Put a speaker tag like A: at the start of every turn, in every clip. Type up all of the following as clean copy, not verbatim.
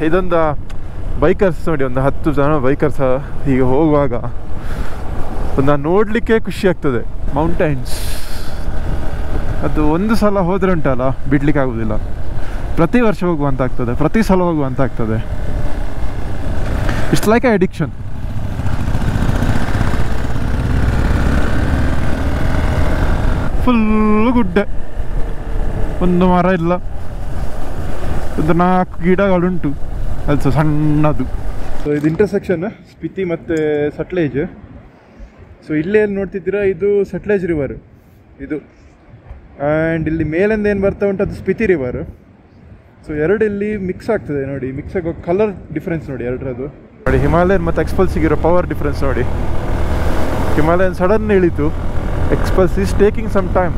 A: ಇದೊಂದು ಬೈಕರ್ಸ್ ನೋಡಿ, ಒಂದು 10 ಜನ ಬೈಕರ್ಸ್ ಹೀಗೆ ಹೋಗುವಾಗ ನಾನು ನೋಡಲಿಕ್ಕೆ ಖುಷಿ ಆಗ್ತದೆ. ಮೌಂಟೈನ್ಸ್ ಅದು ಒಂದು ಸಲ ಹೋದರೆ ಉಂಟಲ್ಲ ಬಿಡ್ಲಿಕ್ಕೆ ಆಗೋದಿಲ್ಲ. ಪ್ರತಿ ವರ್ಷ ಹೋಗುವಂತ ಆಗ್ತದೆ, ಪ್ರತಿ ಸಲ ಹೋಗುವಂತ ಆಗ್ತದೆ. It's like a addiction. Full ಗುಡ್ಡೆ, ಒಂದು ಮರ ಇಲ್ಲ, ಒಂದು 4 ಗಿಡಗಳುಂಟು, ಅದು ಸಣ್ಣದು. ಸೊ ಇದು ಇಂಟರ್ಸೆಕ್ಷನ್ ಸ್ಪಿತಿ ಮತ್ತು ಸಟ್ಲೇಜ್. ಸೊ ಇಲ್ಲೇ ನೋಡ್ತಿದ್ದೀರಾ, ಇದು ಸಟ್ಲೇಜ್ ರಿವರ್ ಇದು. ಆ್ಯಂಡ್ ಇಲ್ಲಿ ಮೇಲಿಂದ ಏನು ಬರ್ತಾ ಉಂಟು ಅದು ಸ್ಪಿತಿ ರಿವರ್. ಸೊ ಎರಡು ಇಲ್ಲಿ ಮಿಕ್ಸ್ ಆಗ್ತದೆ ನೋಡಿ, ಮಿಕ್ಸ್ ಆಗೋ ಕಲರ್ ಡಿಫ್ರೆನ್ಸ್ ನೋಡಿ ಎರಡರದ್ದು ನೋಡಿ. ಹಿಮಾಲಯನ್ ಮತ್ತು ಎಕ್ಸ್ಪಲ್ಸಿಗಿರೋ ಪವರ್ ಡಿಫ್ರೆನ್ಸ್ ನೋಡಿ. ಹಿಮಾಲಯನ್ ಸಡನ್ ಇಳಿತು, Xpulse is taking some time.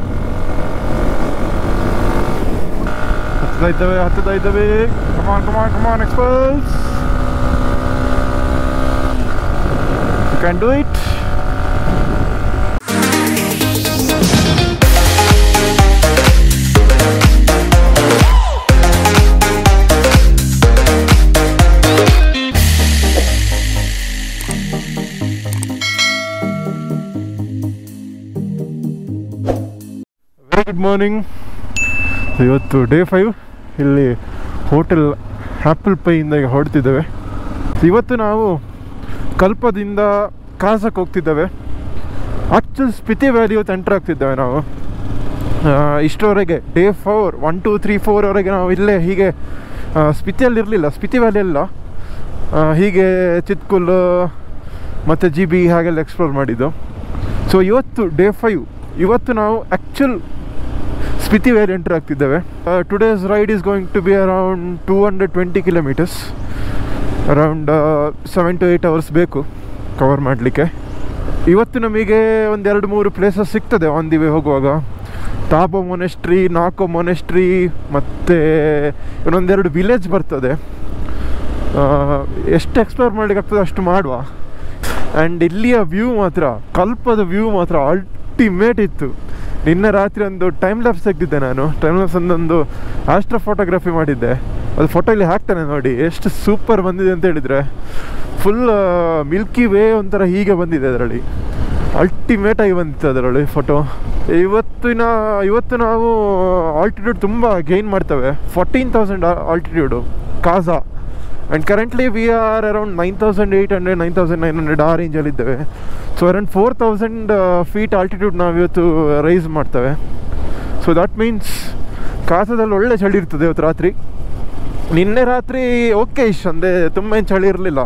A: ಹತ್ತದ ಇದ್ದಾವೆ. Come on come on come on Xpulse, you can do it. Good morning. ಇವತ್ತು ಡೇ 5 ಇಲ್ಲಿ ಹೋಟೆಲ್ ಆ್ಯಪಲ್ ಪೈಯಿಂದ ಈಗ ಹೊರಡ್ತಿದ್ದೇವೆ. ಇವತ್ತು ನಾವು ಕಲ್ಪದಿಂದ ಕಾಸಕ್ಕೆ ಹೋಗ್ತಿದ್ದೇವೆ. ಆ್ಯಕ್ಚುಲ್ ಸ್ಪಿತಿ ವ್ಯಾಲಿ ಇವತ್ತು ಎಂಟರ್ ಆಗ್ತಿದ್ದೇವೆ ನಾವು. ಇಷ್ಟರವರೆಗೆ ಡೇ 4 1 2 3 4ವರೆಗೆ ನಾವು ಇಲ್ಲೇ ಹೀಗೆ ಸ್ಪಿತಿಯಲ್ಲಿ ಇರಲಿಲ್ಲ, ಸ್ಪಿತಿ ವ್ಯಾಲಿಯಲ್ಲ, ಹೀಗೆ ಚಿತ್ಕುಲ್ ಮತ್ತು GB ಹಾಗೆಲ್ಲ ಎಕ್ಸ್ಪ್ಲೋರ್ ಮಾಡಿದ್ದು. ಸೊ ಇವತ್ತು ಡೇ 5, ಇವತ್ತು ನಾವು ಆ್ಯಕ್ಚುಲ್ ಸ್ಪಿತಿ ವ್ಯಾಲಿ ಎಂಟರ್ ಆಗ್ತಿದ್ದೇವೆ. Today's ride is going to be around 220 kilometres. Around 7 to 8 hours ಬೇಕು ಕವರ್ ಮಾಡಲಿಕ್ಕೆ. ಇವತ್ತು ನಮಗೆ ಒಂದು 2-3 ಪ್ಲೇಸಸ್ ಸಿಗ್ತದೆ ಆನ್ ದಿ ವೇ ಹೋಗುವಾಗ. ತಾಬೋ ಮೊನೆಸ್ಟ್ರಿ, ನಾಕೋ ಮೊನೆಸ್ಟ್ರಿ ಮತ್ತು ಇನ್ನೊಂದೆರಡು ವಿಲೇಜ್ ಬರ್ತದೆ. ಎಷ್ಟು ಎಕ್ಸ್ಪ್ಲೋರ್ ಮಾಡಲಿಕ್ಕೆ ಆಗ್ತದೆ ಅಷ್ಟು ಮಾಡುವ. ಆ್ಯಂಡ್ ಇಲ್ಲಿಯ ವ್ಯೂ ಮಾತ್ರ, ಕಲ್ಪದ ವ್ಯೂ ಮಾತ್ರ ಅಲ್ಟಿಮೇಟ್ ಇತ್ತು. ನಿನ್ನೆ ರಾತ್ರಿ ಒಂದು ಟೈಮ್ ಲ್ಯಾಪ್ಸ್ ತೆಗೆದಿದ್ದೆ ನಾನು. ಟೈಮ್ ಲ್ಯಾಪ್ಸ್ ಒಂದು ಆಸ್ಟ್ರೋ ಫೋಟೋಗ್ರಫಿ ಮಾಡಿದ್ದೆ. ಅದು ಫೋಟೋ ಇಲ್ಲಿ ಹಾಕ್ತಾನೆ ನೋಡಿ, ಎಷ್ಟು ಸೂಪರ್ ಬಂದಿದೆ ಅಂತ ಹೇಳಿದರೆ. ಫುಲ್ ಮಿಲ್ಕಿ ವೇ ಒಂಥರ ಹೀಗೆ ಬಂದಿದೆ ಅದರಲ್ಲಿ, ಅಲ್ಟಿಮೇಟಾಗಿ ಬಂದಿತ್ತು ಅದರಲ್ಲಿ ಫೋಟೋ. ಇವತ್ತು ನಾವು ಆಲ್ಟಿಟ್ಯೂಡ್ ತುಂಬ ಗೇನ್ ಮಾಡ್ತೇವೆ. 14,000 altitude Kaza. And currently we are around 9,800 9,900 ಆ ರೇಂಜಲ್ಲಿದ್ದೇವೆ. ಸೊ ಅರೌಂಡ್ 4,000 ಫೀಟ್ ಆಲ್ಟಿಟ್ಯೂಡ್ ನಾವು ಇವತ್ತು ರೈಸ್ ಮಾಡ್ತೇವೆ. ಸೊ ದಟ್ ಮೀನ್ಸ್ ಕಾಸಾದಲ್ಲಿ ಒಳ್ಳೆ ಚಳಿ ಇರ್ತದೆ ಇವತ್ತು ರಾತ್ರಿ. ನಿನ್ನೆ ರಾತ್ರಿ ಓಕೆ ಇಶ್ ಅಂದರೆ ತುಂಬ ಏನು ಚಳಿ ಇರಲಿಲ್ಲ,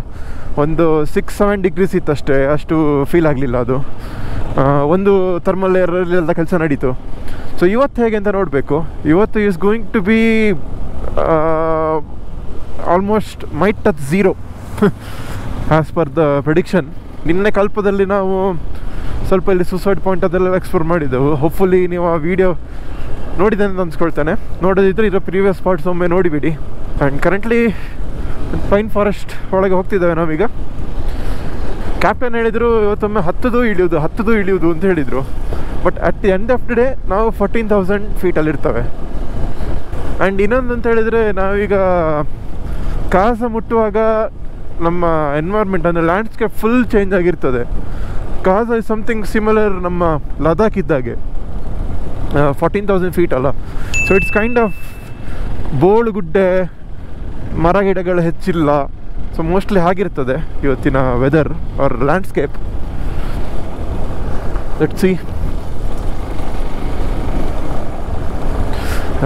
A: ಒಂದು 6-7 ಡಿಗ್ರೀಸ್ ಇತ್ತು ಅಷ್ಟೇ, ಅಷ್ಟು ಫೀಲ್ ಆಗಲಿಲ್ಲ ಅದು. ಒಂದು ಥರ್ಮಲ್ ಏರೆಲ್ಲ ಕೆಲಸ ನಡೀತು. ಸೊ ಇವತ್ತು ಹೇಗೆ ಅಂತ ನೋಡಬೇಕು. ಇವತ್ತು is going to be almost might touch 0 as per the prediction. ನಿನ್ನೆ ಕಲ್ಪದಲ್ಲಿ ನಾವು ಸ್ವಲ್ಪ ಇಲ್ಲಿ ಸೂಸೈಡ್ ಪಾಯಿಂಟ್ ಅದೆಲ್ಲ ಎಕ್ಸ್ಪ್ಲೋರ್ ಮಾಡಿದ್ದೆವು. ಹೋಪ್ಫುಲಿ ನೀವು ಆ ವಿಡಿಯೋ ನೋಡಿದೆ ಅಂತ ಅನ್ಸ್ಕೊಳ್ತೇನೆ. ನೋಡೋದಿದ್ರೆ ಇದರ ಪ್ರೀವಿಯಸ್ ಪಾರ್ಟ್ಸ್ ಒಮ್ಮೆ ನೋಡಿಬಿಡಿ. ಆ್ಯಂಡ್ ಕರೆಂಟ್ಲಿ ಪೈನ್ ಫಾರೆಸ್ಟ್ ಒಳಗೆ ಹೋಗ್ತಿದ್ದೇವೆ ನಾವೀಗ. ಕ್ಯಾಪ್ಟನ್ ಹೇಳಿದರು ಇವತ್ತೊಮ್ಮೆ ಹತ್ತದು ಇಳಿಯೋದು ಅಂತ ಹೇಳಿದರು. But at the end of the day ನಾವು 14,000 ಫೀಟಲ್ಲಿರ್ತವೆ. ಆ್ಯಂಡ್ ಇನ್ನೊಂದು ಅಂತ ಹೇಳಿದರೆ, ನಾವೀಗ ಕಾಸ ಮುಟ್ಟುವಾಗ ನಮ್ಮ ಎನ್ವೈರ್ಮೆಂಟ್ ಅಂದರೆ ಲ್ಯಾಂಡ್ಸ್ಕೇಪ್ ಫುಲ್ ಚೇಂಜ್ ಆಗಿರ್ತದೆ. ಕಾಸ ಇಸ್ ಸಮಥಿಂಗ್ ಸಿಮಿಲರ್ ನಮ್ಮ ಲದಾಖ್ ಇದ್ದಾಗೆ. 14,000 ಫೀಟ್ ಅಲ್ಲ. ಸೊ ಇಟ್ಸ್ ಕೈಂಡ್ ಆಫ್ ಬೋಳು ಗುಡ್ಡೆ, ಮರ ಗಿಡಗಳು ಹೆಚ್ಚಿಲ್ಲ. ಸೊ ಮೋಸ್ಟ್ಲಿ ಆಗಿರ್ತದೆ ಇವತ್ತಿನ weather or landscape. Let's see.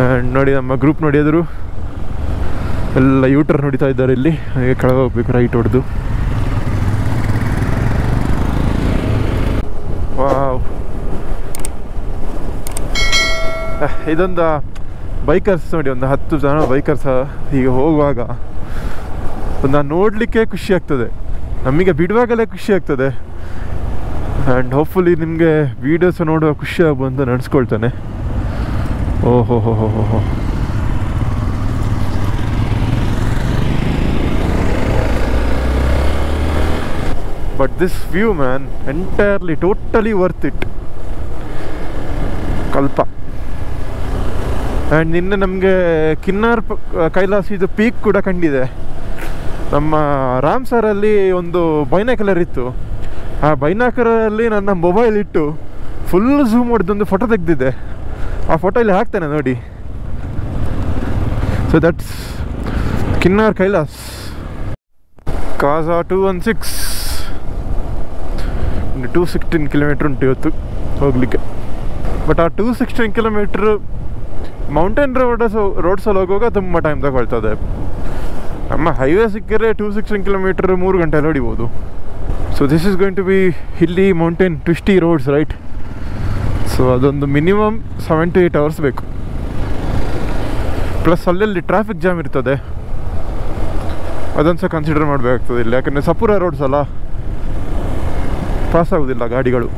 A: And ನೋಡಿ ನಮ್ಮ ಗ್ರೂಪ್ ನೋಡಿ ಎದುರು ಎಲ್ಲ ಯೂಟರ್ ನೋಡಿತಾ ಇದ್ದಾರೆ. ಇಲ್ಲಿ ಹಾಗೆ ಕೆಳಗೆ ಹೋಗ್ಬೇಕು, ರೈಟ್ ಹೊಡೆದು. ವಾವ್, ಇದೊಂದು ಬೈಕರ್ಸ್ ನೋಡಿ, ಒಂದು 10 ಜನ ಬೈಕರ್ಸ್ ಹೀಗೆ ಹೋಗುವಾಗ ನಾನು ನೋಡಲಿಕ್ಕೆ ಖುಷಿ ಆಗ್ತದೆ, ನಮಗೆ ಬಿಡುವಾಗಲೇ ಖುಷಿ ಆಗ್ತದೆ. ಆ್ಯಂಡ್ ಹೋಪ್ಫುಲಿ ನಿಮಗೆ ವೀಡಿಯೋಸ್ ನೋಡುವ ಖುಷಿ ಆಗ್ಬೋದು ಅಂತ ನಡೆಸ್ಕೊಳ್ತಾನೆ. ಓಹೋ ಹೋ ಹೋ ಹೋ ಹೋ. But this view, man, entirely, totally worth it. Kalpa. And ನಿನ್ನೆ ನಮಗೆ ಕಿನ್ನಾರ್ ಕೈಲಾಸ ಇದು ಪೀಕ್ ಕೂಡ ಕಂಡಿದೆ. ನಮ್ಮ ರಾಮ್ಸರಲ್ಲಿ ಒಂದು ಬೈನಾಕಲರ್ ಇತ್ತು, ಆ ಬೈನಾಕಲರಲ್ಲಿ ನನ್ನ ಮೊಬೈಲ್ ಇಟ್ಟು ಫುಲ್ ಝೂಮ್ ಹೊಡೆದೊಂದು ಫೋಟೋ ತೆಗೆದಿದ್ದೆ. ಆ ಫೋಟೋ ಇಲ್ಲಿ ಹಾಕ್ತೇನೆ ನೋಡಿ. So that's Kinnaur Kailash. Kaza 216 kilometre ಉಂಟು ಇವತ್ತು ಹೋಗಲಿಕ್ಕೆ. ಬಟ್ ಆ 216 ಕಿಲೋಮೀಟ್ರ್ ಮೌಂಟೇನ್ ರೋಡ್ಸಲ್ಲಿ ಹೋಗುವಾಗ ತುಂಬ ಟೈಮ್ ತಗೊಳ್ತದೆ. ನಮ್ಮ ಹೈವೇ ಸಿಕ್ಕರೆ 216 ಕಿಲೋಮೀಟ್ರ್ 3 ಗಂಟೆಯಲ್ಲಿ ಹೊಡಿಬೋದು. So this is going to be hilly mountain twisty roads right. So ಅದೊಂದು ಮಿನಿಮಮ್ 7 to 8 hours ಬೇಕು. ಪ್ಲಸ್ ಅಲ್ಲಲ್ಲಿ ಟ್ರಾಫಿಕ್ ಜಾಮ್ ಇರ್ತದೆ, ಅದನ್ನು ಸಹ ಕನ್ಸಿಡರ್ ಮಾಡಬೇಕಾಗ್ತದೆ ಇಲ್ಲಿ. ಯಾಕಂದರೆ ಸಪುರ ರೋಡ್ಸ್ ಅಲ್ಲ, ಪಾಸ್ ಆಗೋದಿಲ್ಲ ಗಾಡಿಗಳು.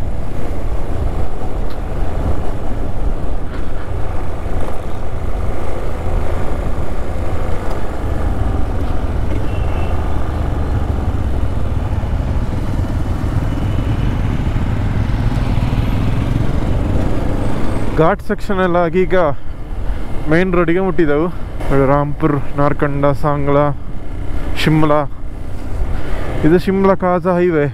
A: ಘಾಟ್ ಸೆಕ್ಷನ್ ಎಲ್ಲ ಆಗಿ ಈಗ ಮೈನ್ ರೋಡಿಗೆ ಮುಟ್ಟಿದ್ದೆವು. ರಾಂಪುರ್, ನಾರ್ಕಂಡ, ಸಾಂಗ್ಲ, ಶಿಮ್ಲಾ. ಇದು ಶಿಮ್ಲಾ ಕಾಜಾ ಹೈವೇ.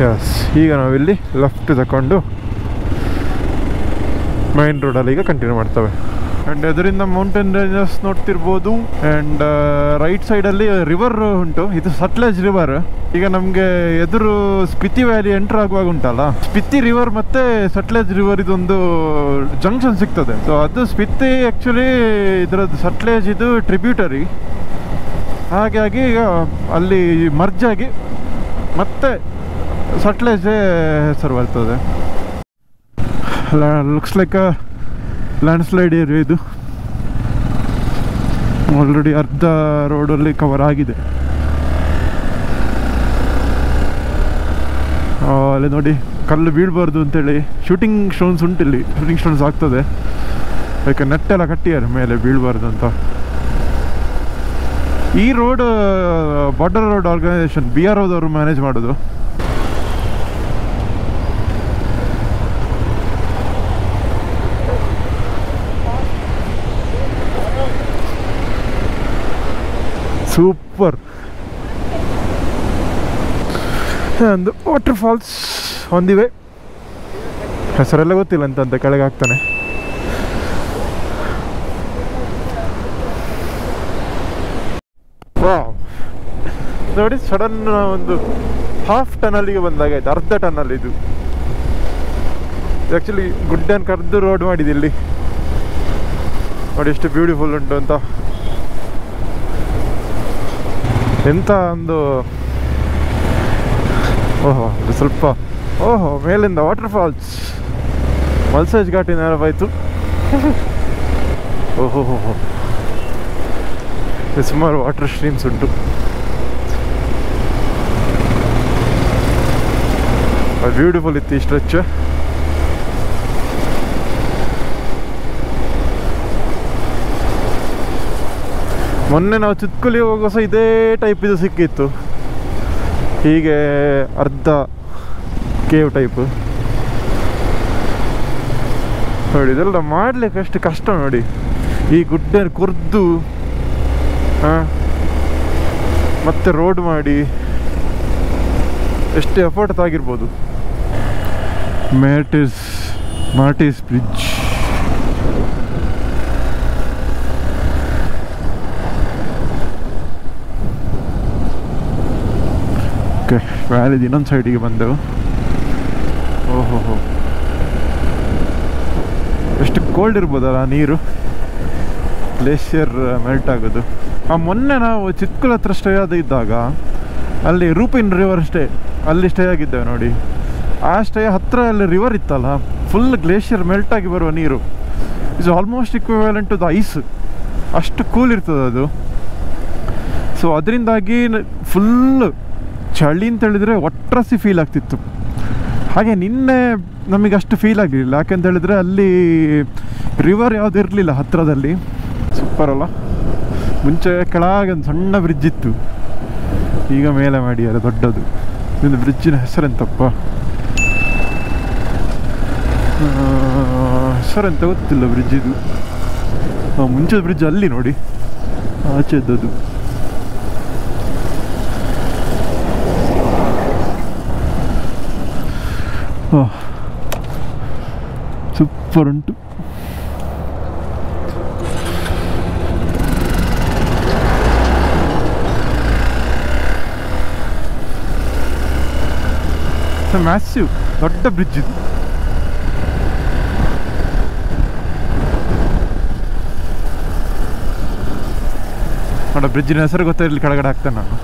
A: ಎಸ್, ಈಗ ನಾವಿಲ್ಲಿ ಲೆಫ್ಟ್ ತಗೊಂಡು ಮೈನ್ ರೋಡಲ್ಲಿ ಈಗ ಕಂಟಿನ್ಯೂ ಮಾಡ್ತೇವೆ. ಆ್ಯಂಡ್ ಅದರಿಂದ ಮೌಂಟೇನ್ ರೇಂಜಸ್ ನೋಡ್ತಿರ್ಬೋದು. ಆ್ಯಂಡ್ ರೈಟ್ ಸೈಡಲ್ಲಿ ರಿವರ್ ಉಂಟು, ಇದು ಸಟ್ಲೇಜ್ ರಿವರ್. ಈಗ ನಮಗೆ ಎದುರು ಸ್ಪಿತಿ ವ್ಯಾಲಿ ಎಂಟರ್ ಆಗುವಾಗ ಉಂಟಲ್ಲ, ಸ್ಪಿತಿ ರಿವರ್ ಮತ್ತು ಸಟ್ಲೇಜ್ ರಿವರ್ ಇದೊಂದು ಜಂಕ್ಷನ್ ಸಿಗ್ತದೆ. ಸೊ ಅದು ಸ್ಪಿತಿ ಆ್ಯಕ್ಚುಲಿ ಇದರದ್ದು ಸಟ್ಲೇಜ್ ಇದು ಟ್ರಿಬ್ಯೂಟರಿ. ಹಾಗಾಗಿ ಈಗ ಅಲ್ಲಿ ಮರ್ಜ್ ಆಗಿ ಮತ್ತೆ ಸಟ್ಲೇಜೇ ಹೆಸರು ಬರ್ತದೆ. Looks like a landslide area ಇದು. ಆಲ್ರೆಡಿ ಅರ್ಧ ರೋಡಲ್ಲಿ ಕವರ್ ಆಗಿದೆ. ಅಲ್ಲಿ ನೋಡಿ, ಕಲ್ಲು ಬೀಳಬಾರ್ದು ಅಂತೇಳಿ ಶೂಟಿಂಗ್ ಸ್ಟೋನ್ಸ್ ಉಂಟಿಲ್ಲಿ. ಶೂಟಿಂಗ್ ಸ್ಟೋನ್ಸ್ ಆಗ್ತದೆ, ಯಾಕೆ ನೆಟ್ಟೆಲ್ಲ ಕಟ್ಟಿದ್ದಾರೆ ಮೇಲೆ ಬೀಳಬಾರ್ದು ಅಂತ. ಈ road border road organisation BRO ದವರು ಮ್ಯಾನೇಜ್ ಮಾಡೋದು. ಸೂಪರ್. ಒಂದು ವಾಟರ್ ಫಾಲ್ಸ್ ಹೊಂದಿವೆ, ಹೆಸರೆಲ್ಲ ಗೊತ್ತಿಲ್ಲ ಅಂತ ಕೆಳಗೆ ಹಾಕ್ತಾನೆ. ವಾವ್, ನೋಡಿ ಸಡನ್ ಒಂದು ಹಾಫ್ ಟನಲ್ಲಿಗೆ ಬಂದಾಗಾಯ್ತು. ಅರ್ಧ ಟನಲ್ ಇದು. ಆ್ಯಕ್ಚುಲಿ ಗುಡ್ಡನ್ನು ಕರೆದು ರೋಡ್ ಮಾಡಿದೆ ಇಲ್ಲಿ. ನೋಡಿ ಎಷ್ಟು ಬ್ಯೂಟಿಫುಲ್ ಉಂಟು ಅಂತ. ಎಂಥ ಒಂದು ಸ್ವಲ್ಪ ಮೇಲಿಂದ ವಾಟರ್ ಫಾಲ್ಸ್. ಮಲ್ಸೇಜ್ ಘಾಟಿ ನೆನಪಾಯಿತು. ಸುಮಾರು ವಾಟರ್ ಸ್ಟ್ರೀಮ್ಸ್ ಉಂಟು. ಬ್ಯೂಟಿಫುಲ್ ಇತ್ತು ಈ ಸ್ಟ್ರೆಚ್. ಮೊನ್ನೆ ನಾವು ಚಿತ್ಕುಲಿ ಹೋಗುವ ಸಹ ಇದೇ ಟೈಪ್ ಇದು ಸಿಕ್ಕಿತ್ತು, ಹೀಗೆ ಅರ್ಧ ಕೇವ್ ಟೈಪ್. ನೋಡಿ, ಇದೆಲ್ಲ ಮಾಡಲಿಕ್ಕೆ ಅಷ್ಟು ಕಷ್ಟ ನೋಡಿ. ಈ ಗುಡ್ಡ ಕೊರ್ದು ಮತ್ತೆ ರೋಡ್ ಮಾಡಿ ಎಷ್ಟು ಎಫರ್ಟ್ ಆಗಿರ್ಬೋದು. ಮಾರ್ಟಿಸ್ ಬ್ರಿಡ್ಜ್. ಓಕೆ, ವ್ಯಾಲಿದು ಇನ್ನೊಂದು ಸೈಡಿಗೆ ಬಂದೆವು. ಎಷ್ಟು ಕೋಲ್ಡ್ ಇರ್ಬೋದಲ್ಲ ನೀರು, ಗ್ಲೇಷಿಯರ್ ಮೆಲ್ಟ್ ಆಗೋದು. ಮೊನ್ನೆ ನಾವು ಚಿತ್ಕುಲ್ ಹತ್ರ ಸ್ಟೇ ಇದ್ದಾಗ ಅಲ್ಲಿ ರೂಪಿನ್ ರಿವರ್ ಅಲ್ಲಿ ಸ್ಟೇ ಆಗಿದ್ದೇವೆ ನೋಡಿ. ಆ ಸ್ಟೇ ಹತ್ರ ಅಲ್ಲಿ ರಿವರ್ ಇತ್ತಲ್ಲ, ಫುಲ್ ಗ್ಲೇಷಿಯರ್ ಮೆಲ್ಟ್ ಆಗಿ ಬರುವ ನೀರು. It's almost equivalent to the ice, ಅಷ್ಟು ಕೂಲ್ ಇರ್ತದೆ ಅದು. ಸೊ ಅದರಿಂದಾಗಿ ಫುಲ್ ಚಳಿ ಅಂತ ಹೇಳಿದರೆ ಒಟ್ರಾಸಿ ಫೀಲ್ ಆಗ್ತಿತ್ತು. ಹಾಗೆ ನಿನ್ನೆ ನಮಗೆ ಅಷ್ಟು ಫೀಲ್ ಆಗಲಿಲ್ಲ, ಯಾಕೆಂತ ಹೇಳಿದ್ರೆ ಅಲ್ಲಿ ರಿವರ್ ಯಾವುದು ಇರಲಿಲ್ಲ ಹತ್ತಿರದಲ್ಲಿ. ಸೂಪರ್ ಅಲ್ಲ. ಮುಂಚೆ ಕೆಳಗೆ ಒಂದು ಸಣ್ಣ ಬ್ರಿಡ್ಜ್ ಇತ್ತು, ಈಗ ಮೇಲೆ ಮಾಡಿದ್ದಾರೆ ದೊಡ್ಡದು. ಇದೊಂದು ಬ್ರಿಡ್ಜಿನ ಹೆಸರೆಂತಪ್ಪ, ಹೆಸರಂತ ಗೊತ್ತಿಲ್ಲ ಬ್ರಿಡ್ಜ್ ಇದು. ಮುಂಚೆ ಬ್ರಿಡ್ಜ್ ಅಲ್ಲಿ ನೋಡಿ, ಆಚೆದ್ದದು. ಸೂಪರ್ ಉಂಟು. ಮ್ಯಾಸಿವ್ ದೊಡ್ಡ ಬ್ರಿಡ್ಜ್ ಇದು. ನೋಡ, ಬ್ರಿಡ್ಜಿನ ಹೆಸರು ಗೊತ್ತಿರಲಿ ಕೆಳಗಡೆ ಹಾಕ್ತೇನೆ ನಾನು.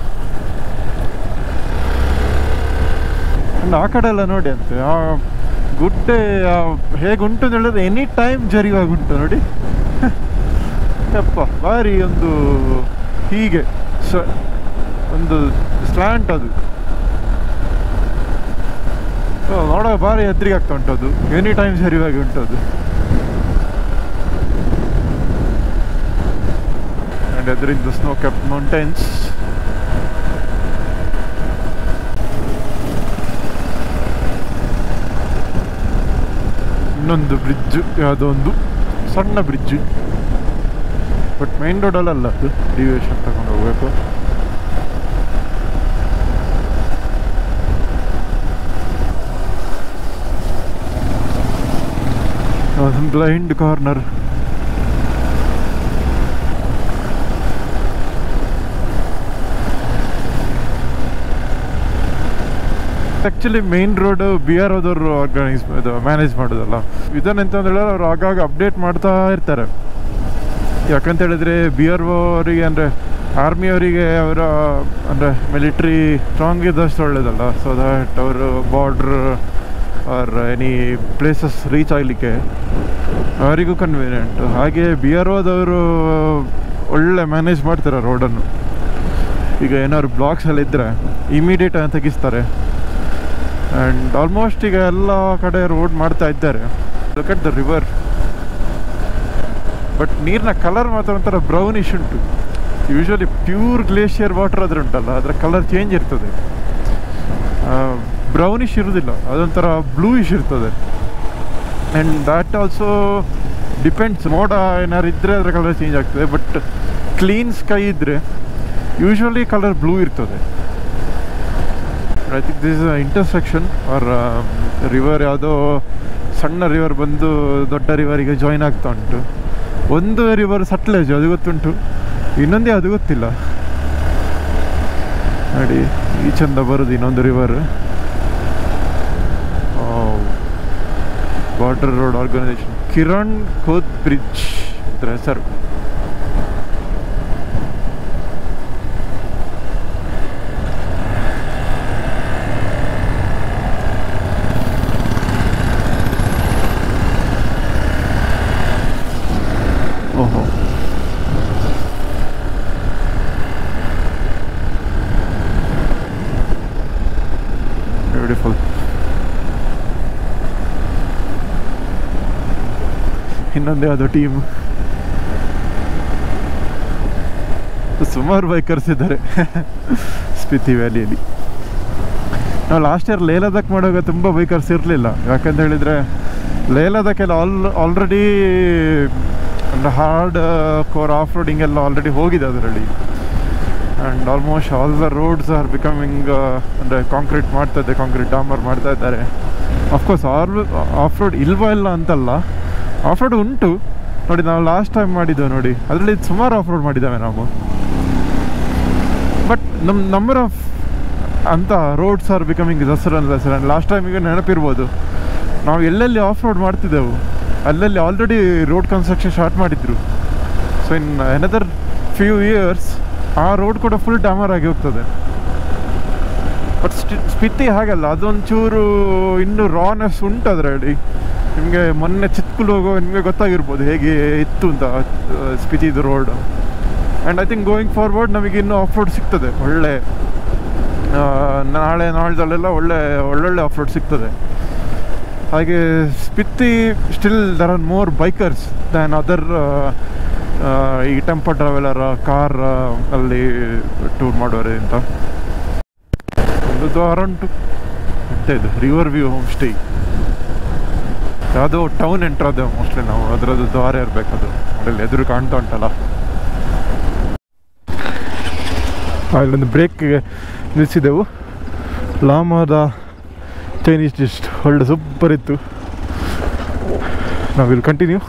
A: ಆ ಕಡೆ ಎಲ್ಲ ನೋಡಿ ಅಂತೆ ಆ ಗುಡ್ಡೆ ಹೇಗುಂಟು ಅಂತ ಹೇಳಿದ್ರೆ ಎನಿ ಟೈಮ್ ಜರಿಯುವಾಗುಂಟು ನೋಡಿ. ಯಪ್ಪ ಭಾರಿ ಒಂದು ಹೀಗೆ ಒಂದು ಸ್ಲ್ಯಾಂಟ್ ಅದು. ನೋಡೋ ಭಾರಿ ಹೆದ್ರಿಗೆ ಆಗ್ತಾ ಉಂಟು ಅದು, ಎನಿ ಟೈಮ್ ಸರಿಯಾಗಿ ಉಂಟು ಅದು. ಆ್ಯಂಡ್ ಅದರಿಂದ ಸ್ನೋ ಕ್ಯಾಪ್ ಮೌಂಟೇನ್ಸ್. ಇನ್ನೊಂದು ಬ್ರಿಡ್ಜ್, ಯಾವುದೋ ಒಂದು ಸಣ್ಣ ಬ್ರಿಡ್ಜ್, ಬಟ್ ಮೈನ್ ರೋಡಲ್ಲ ಅದು, ಡಿವಿಯೇಷನ್ ತಗೊಂಡು ಹೋಗ್ಬೇಕು. Blind corner. Actually main road BR ಹೋದವರು ಮ್ಯಾನೇಜ್ ಮಾಡೋದಲ್ಲ ಇದನ್ನೆಂತಂದ್ರೆ ಅವ್ರು ಆಗಾಗ ಅಪ್ಡೇಟ್ ಮಾಡ್ತಾ ಇರ್ತಾರೆ. ಯಾಕಂತ ಹೇಳಿದ್ರೆ BR ಅವರಿಗೆ ಅಂದರೆ ಆರ್ಮಿಯವರಿಗೆ ಅವರ ಅಂದರೆ ಮಿಲಿಟ್ರಿ ಸ್ಟ್ರಾಂಗ್ ಇದ್ದಷ್ಟು ಒಳ್ಳೇದಲ್ಲ. ಸೊ ದಟ್ ಅವರು border R any places reach ಆಗಲಿಕ್ಕೆ ಅವರಿಗೂ ಕನ್ವೀನಿಯೆಂಟ್. ಹಾಗೆ BR ಹೋದವರು ಒಳ್ಳೆ ಮ್ಯಾನೇಜ್ ಮಾಡ್ತಾರೆ ರೋಡನ್ನು. ಈಗ ಏನಾದ್ರು ಬ್ಲಾಕ್ಸ್ ಎಲ್ಲ ಇದ್ದರೆ ಇಮಿಡಿಯೇಟ್ ತೆಗಿಸ್ತಾರೆ. ಆ್ಯಂಡ್ ಆಲ್ಮೋಸ್ಟ್ ಈಗ ಎಲ್ಲ ಕಡೆ ರೋಡ್ ಮಾಡ್ತಾ ಇದ್ದಾರೆ. Look at the river. But ನೀರಿನ ಕಲರ್ ಮಾತ್ರ ಒಂಥರ ಬ್ರೌನಿಶ್ ಉಂಟು. ಯೂಶ್ವಲಿ ಪ್ಯೂರ್ ಗ್ಲೇಷಿಯರ್ ವಾಟರ್ ಆದರೆ ಉಂಟಲ್ಲ, ಅದರ ಕಲರ್ ಚೇಂಜ್ ಇರ್ತದೆ, ಬ್ರೌನಿಶ್ ಇರೋದಿಲ್ಲ, ಅದೊಂಥರ ಬ್ಲೂಯಿಶ್ ಇರ್ತದೆ. ಆ್ಯಂಡ್ ದ್ಯಾಟ್ ಆಲ್ಸೋ ಡಿಪೆಂಡ್ಸ್, ಮೋಡ ಏನಾದ್ರು ಇದ್ದರೆ ಅದರ ಕಲರ್ ಚೇಂಜ್ ಆಗ್ತದೆ. ಬಟ್ ಕ್ಲೀನ್ ಸ್ಕೈ ಇದ್ದರೆ ಯೂಶ್ವಲಿ ಕಲರ್ ಬ್ಲೂ ಇರ್ತದೆ. I think this is intersection or river, ಯಾವುದೋ ಸಣ್ಣ ರಿವರ್ ಬಂದು ದೊಡ್ಡ ರಿವರಿಗೆ ಜಾಯಿನ್ ಆಗ್ತಾ ಉಂಟು. ಒಂದು ರಿವರ್ ಸಟ್ಲೇಜ್ ಅದು ಗೊತ್ತುಂಟು, ಇನ್ನೊಂದೇ ಅದು ಗೊತ್ತಿಲ್ಲ ನೋಡಿ. ಈ ಚಂದ ಬರೋದು ಇನ್ನೊಂದು river. Water road organisation, Kiran Khod bridge ಇದರ ಹೆಸರು. ಓಹೋ, ಬ್ಯೂಟಿಫುಲ್. ಇನ್ನೊಂದು ಯಾವುದೋ ಟೀಮ್, ಸುಮಾರು ಬೈಕರ್ಸ್ ಇದ್ದಾರೆ ಸ್ಪಿತಿ ವ್ಯಾಲಿಯಲ್ಲಿ. ನಾವು ಲಾಸ್ಟ್ ಇಯರ್ ಲೇಹ್ ಲದಾಖ್ ಮಾಡುವಾಗ ತುಂಬ ಬೈಕರ್ಸ್ ಇರಲಿಲ್ಲ. ಯಾಕಂತ ಹೇಳಿದರೆ ಲೇಹ್ ಲದಾಖೆಲ್ಲ ಆಲ್ರೆಡಿ ಅಂದರೆ ಹಾರ್ಡ್ ಕೋರ್ ಆಫ್ ರೋಡಿಂಗ್ ಎಲ್ಲ ಆಲ್ರೆಡಿ ಹೋಗಿದೆ ಅದರಲ್ಲಿ. And almost all the roads are becoming ಅಂದರೆ ಕಾಂಕ್ರೀಟ್ ಮಾಡ್ತಾಯಿದ್ದೆ, ಕಾಂಕ್ರೀಟ್ ಡಾಮರ್ ಮಾಡ್ತಾ ಇದ್ದಾರೆ. ಅಫ್ಕೋರ್ಸ್ ಆಫ್ ರೋಡ್ ಇಲ್ವಾ ಇಲ್ಲ ಅಂತಲ್ಲ, ಆಫ್ ರೋಡ್ ಉಂಟು ನೋಡಿ. ನಾವು ಲಾಸ್ಟ್ ಟೈಮ್ ಮಾಡಿದ್ದೇವೆ ನೋಡಿ, ಅದರಲ್ಲಿ ಸುಮಾರು ಆಫ್ ರೋಡ್ ಮಾಡಿದ್ದೇವೆ ನಾವು. ಬಟ್ ನಮ್ಮ ನಂಬರ್ ಆಫ್ ಅಂತ roads are becoming lesser. Last time ಈಗ ನೆನಪಿರ್ಬೋದು, ನಾವು ಎಲ್ಲೆಲ್ಲಿ ಆಫ್ ರೋಡ್ ಮಾಡ್ತಿದ್ದೆವು ಅಲ್ಲಲ್ಲಿ ಆಲ್ರೆಡಿ ರೋಡ್ ಕನ್ಸ್ಟ್ರಕ್ಷನ್ ಸ್ಟಾರ್ಟ್ ಮಾಡಿದ್ರು. So in another few years ಆ ರೋಡ್ ಕೂಡ ಫುಲ್ ಡಾಮರ್ ಆಗಿ ಹೋಗ್ತದೆ. ಬಟ್ ಸ್ಪಿತಿ ಹಾಗಲ್ಲ, ಅದೊಂಚೂರು ಇನ್ನೂ ರಾನೆಸ್ ಉಂಟು ಅದರಲ್ಲಿ. ನಿಮಗೆ ಮೊನ್ನೆ ಚಿತ್ಕುಲ್ ಹೋಗೋ ನಿಮಗೆ ಗೊತ್ತಾಗಿರ್ಬೋದು ಹೇಗೆ ಇತ್ತು ಅಂತ ಸ್ಪಿತಿದು road. And I think going forward ನಮಗೆ ಇನ್ನೂ ಆಫ್ ರೋಡ್ ಸಿಗ್ತದೆ ಒಳ್ಳೆ. ನಾಳೆದಲ್ಲೆಲ್ಲ ಒಳ್ಳೊಳ್ಳೆ ಆಫ್ ರೋಡ್ ಸಿಗ್ತದೆ. ಹಾಗೆ Spiti still there are more bikers than other ಈ ಟೆಂಪೋ ಟ್ರಾವೆಲರ್ ಕಾರ್ ಅಲ್ಲಿ ಟೂರ್ ಮಾಡೋರೆ ಅಂತ. ಒಂದು ದ್ವಾರ ಉಂಟು, ಇದು ರಿವರ್ ವ್ಯೂ ಹೋಮ್ ಸ್ಟೇ. ಅದು ಟೌನ್ ಎಂಟ್ರದ್ದು ಮೋಸ್ಟ್ಲಿ ನಾವು ಅದರದ್ದು ದ್ವಾರ ಇರಬೇಕು. ಅದು ಅದ್ರಲ್ಲಿ ಎದುರು ಕಾಣ್ತಾ ಉಂಟಲ್ಲ. ಅಲ್ಲೊಂದು ಬ್ರೇಕ್ಗೆ ನಿಲ್ಲಿಸಿದೆವು. ಲಾಮಾದ ಚೈನೀಸ್ ಡಿಶ್ ಒಳ್ಳೆ ಸೂಪರ್ ಇತ್ತು. ನಾವಿಲ್ಲಿ ಕಂಟಿನ್ಯೂ.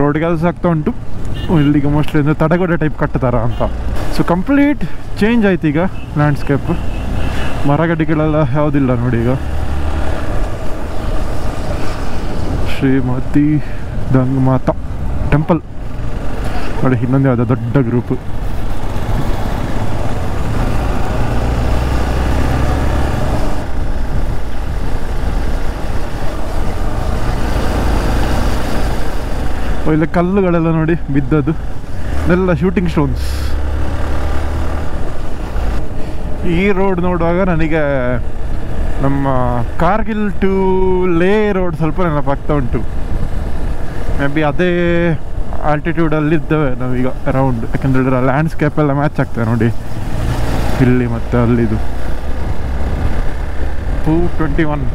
A: ರೋಡ್ ಕೆಲಸ ಆಗ್ತಾ ಉಂಟು ಇಲ್ಲಿಗೆ. ಮೋಸ್ಟ್ಲಿ ಅಂದರೆ ತಡೆಗೋಡೆ ಟೈಪ್ ಕಟ್ತಾರ ಅಂತ. ಸೊ ಕಂಪ್ಲೀಟ್ ಚೇಂಜ್ ಆಯ್ತು ಈಗ ಲ್ಯಾಂಡ್ಸ್ಕೇಪ್. ಮರಗಡ್ಡೆಗಳೆಲ್ಲ ಯಾವುದಿಲ್ಲ ನೋಡಿ ಈಗ. ಶ್ರೀಮತಿ ದಂಗಮಾತಾ ಟೆಂಪಲ್ ನೋಡಿ, ಇನ್ನೊಂದು ಯಾವುದೋ ದೊಡ್ಡ ಗ್ರೂಪು. ಇಲ್ಲಿ ಕಲ್ಲುಗಳೆಲ್ಲ ನೋಡಿ ಬಿದ್ದದ್ದು, ಇದೆಲ್ಲ ಶೂಟಿಂಗ್ ಸ್ಟೋನ್ಸ್. ಈ ರೋಡ್ ನೋಡುವಾಗ ನನಗೆ ನಮ್ಮ ಕಾರ್ಗಿಲ್ ಟು ಲೇ ರೋಡ್ ಸ್ವಲ್ಪ ನೆನಪಾಗ್ತಾ ಉಂಟು. ಮೇ ಬಿ ಅದೇ ಆಲ್ಟಿಟ್ಯೂಡಲ್ಲಿ ಇದ್ದೇವೆ ನಾವೀಗ ಅರೌಂಡ್. ಯಾಕಂದ್ರೆ ಲ್ಯಾಂಡ್ಸ್ಕೇಪ್ ಎಲ್ಲ ಮ್ಯಾಚ್ ಆಗ್ತದೆ ನೋಡಿ ಇಲ್ಲಿ ಮತ್ತು ಅಲ್ಲಿದು. 221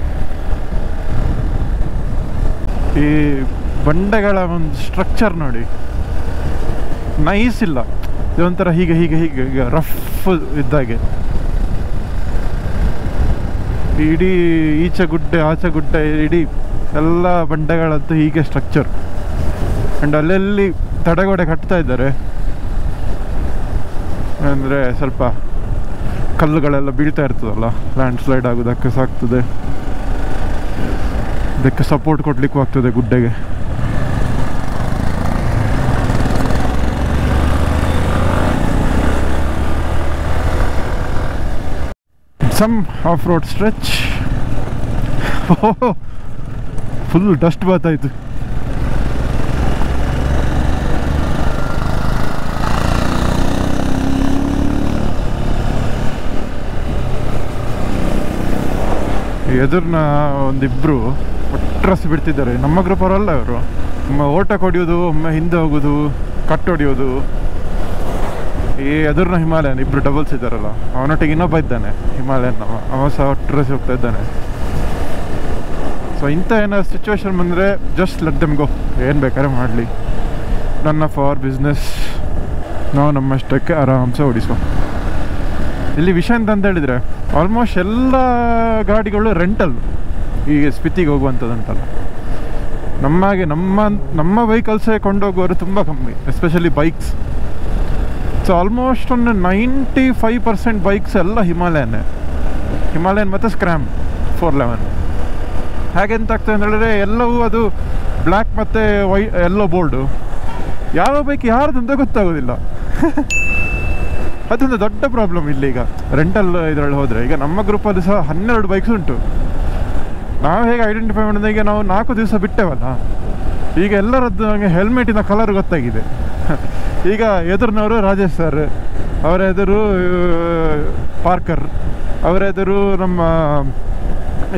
A: ಈ ಬಂಡೆಗಳ ಒಂದು ಸ್ಟ್ರಕ್ಚರ್ ನೋಡಿ, ನೈಸ್ ಇಲ್ಲ. ಇದೊಂಥರ ಹೀಗೆ ಹೀಗೆ ಹೀಗೆ ಈಗ ರಫ್ ಇದ್ದಾಗೆ. ಇಡೀ ಈಚೆ ಗುಡ್ಡೆ ಆಚೆ ಗುಡ್ಡೆ ಇಡೀ ಎಲ್ಲ ಬಂಡೆಗಳದ್ದು ಹೀಗೆ ಸ್ಟ್ರಕ್ಚರ್. ಆ್ಯಂಡ್ ಅಲ್ಲೆಲ್ಲಿ ತಡೆಗೋಡೆ ಕಟ್ತಾ ಇದ್ದಾರೆ ಅಂದರೆ ಸ್ವಲ್ಪ ಕಲ್ಲುಗಳೆಲ್ಲ ಬೀಳ್ತಾ ಇರ್ತದಲ್ಲ, ಲ್ಯಾಂಡ್ ಸ್ಲೈಡ್ ಆಗೋದಕ್ಕೆ ಸಾಕ್ತದೆ, ಅದಕ್ಕೆ ಸಪೋರ್ಟ್ ಕೊಡ್ಲಿಕ್ಕೂ ಆಗ್ತದೆ ಗುಡ್ಡೆಗೆ. Some off road stretch. Full dust ಬಾತಾಯಿತು. ಎದುರ್ನ ಒಂದಿಬ್ರು ಒಟ್ರಸ್ ಬಿಡ್ತಿದ್ದಾರೆ. ನಮ್ಮ ಗ್ರೂಪ್ ಅವರಲ್ಲ ಅವರು. ಒಮ್ಮೆ ಓಟ ಹೊಡಿಯೋದು, ಒಮ್ಮೆ ಹಿಂದೆ ಹೋಗೋದು, ಕಟ್ ಹೊಡಿಯೋದು. ಈ ಎದುರ್ನ ಹಿಮಾಲಯನ್ ಇಬ್ರು ಡಬಲ್ಸ್ ಇದ್ದಾರಲ್ಲ, ಅವನೊಟ್ಟಿಗೆ ಇನ್ನೊಬ್ಬ ಇದ್ದಾನೆ ಹಿಮಾಲಯನ್, ಅವ ಸಹ ಒಟ್ರಸ್ ಹೋಗ್ತಾ ಇದ್ದಾನೆ. ಸೊ ಇಂಥ ಏನಾದ್ರು ಸಿಚುವೇಶನ್ ಬಂದರೆ ಜಸ್ಟ್ ಲೆಟ್ ದೆಮ್ ಗೋ, ಏನು ಬೇಕಾದ್ರೆ ಮಾಡಲಿ. ನನ್ನ ಫಾರ್ ಬಿಸ್ನೆಸ್, ನಾವು ನಮ್ಮಷ್ಟಕ್ಕೆ ಆರಾಮ್ಸೆ ಓಡಿಸುವ. ಇಲ್ಲಿ ವಿಷಯ ಅಂತ ಹೇಳಿದರೆ ಆಲ್ಮೋಸ್ಟ್ ಎಲ್ಲ ಗಾಡಿಗಳು ರೆಂಟಲ್ ಈ ಸ್ಪಿತಿಗೆ ಹೋಗುವಂಥದ್ದುಂಟಲ್ಲ. ನಮಗೆ ನಮ್ಮ ವೆಹಿಕಲ್ಸೇ ಕೊಂಡೋಗೋರು ತುಂಬ ಕಮ್ಮಿ, ಎಸ್ಪೆಷಲಿ ಬೈಕ್ಸ್. ಸೊ ಆಲ್ಮೋಸ್ಟ್ ಒಂದು 95% ಬೈಕ್ಸ್ ಎಲ್ಲ ಹಿಮಾಲಯನ್ ಮತ್ತು ಸ್ಕ್ರ್ಯಾಮ್ 411. ಹಾಗೆ ಎಂತ ಆಗ್ತದೆ ಅಂತ ಹೇಳಿದ್ರೆ ಎಲ್ಲವೂ ಅದು ಬ್ಲ್ಯಾಕ್ ಮತ್ತು ಯೆಲ್ಲೋ ಬೋರ್ಡು. ಯಾವ ಬೈಕ್ ಯಾರ್ದಂತ ಗೊತ್ತಾಗೋದಿಲ್ಲ. ಅದೊಂದು ದೊಡ್ಡ ಪ್ರಾಬ್ಲಮ್ ಇಲ್ಲೀಗ ರೆಂಟಲ್ ಇದರಲ್ಲಿ ಹೋದರೆ. ಈಗ ನಮ್ಮ ಗ್ರೂಪಲ್ಲಿ ಸಹ 12 ಬೈಕ್ಸ್ ಉಂಟು. ನಾವು ಹೇಗೆ ಐಡೆಂಟಿಫೈ ಮಾಡಿದ್ರೆ, ಈಗ ನಾವು 4 ದಿವಸ ಬಿಟ್ಟೇವಲ್ಲ, ಈಗ ಎಲ್ಲರದ್ದು ನನಗೆ ಹೆಲ್ಮೆಟಿನ ಕಲರ್ ಗೊತ್ತಾಗಿದೆ. ಈಗ ಎದುರಿನವರು ರಾಜೇಶ್ ಸರ್, ಅವರ ಎದುರು ಪಾರ್ಕರ್, ಅವರ ಎದುರು ನಮ್ಮ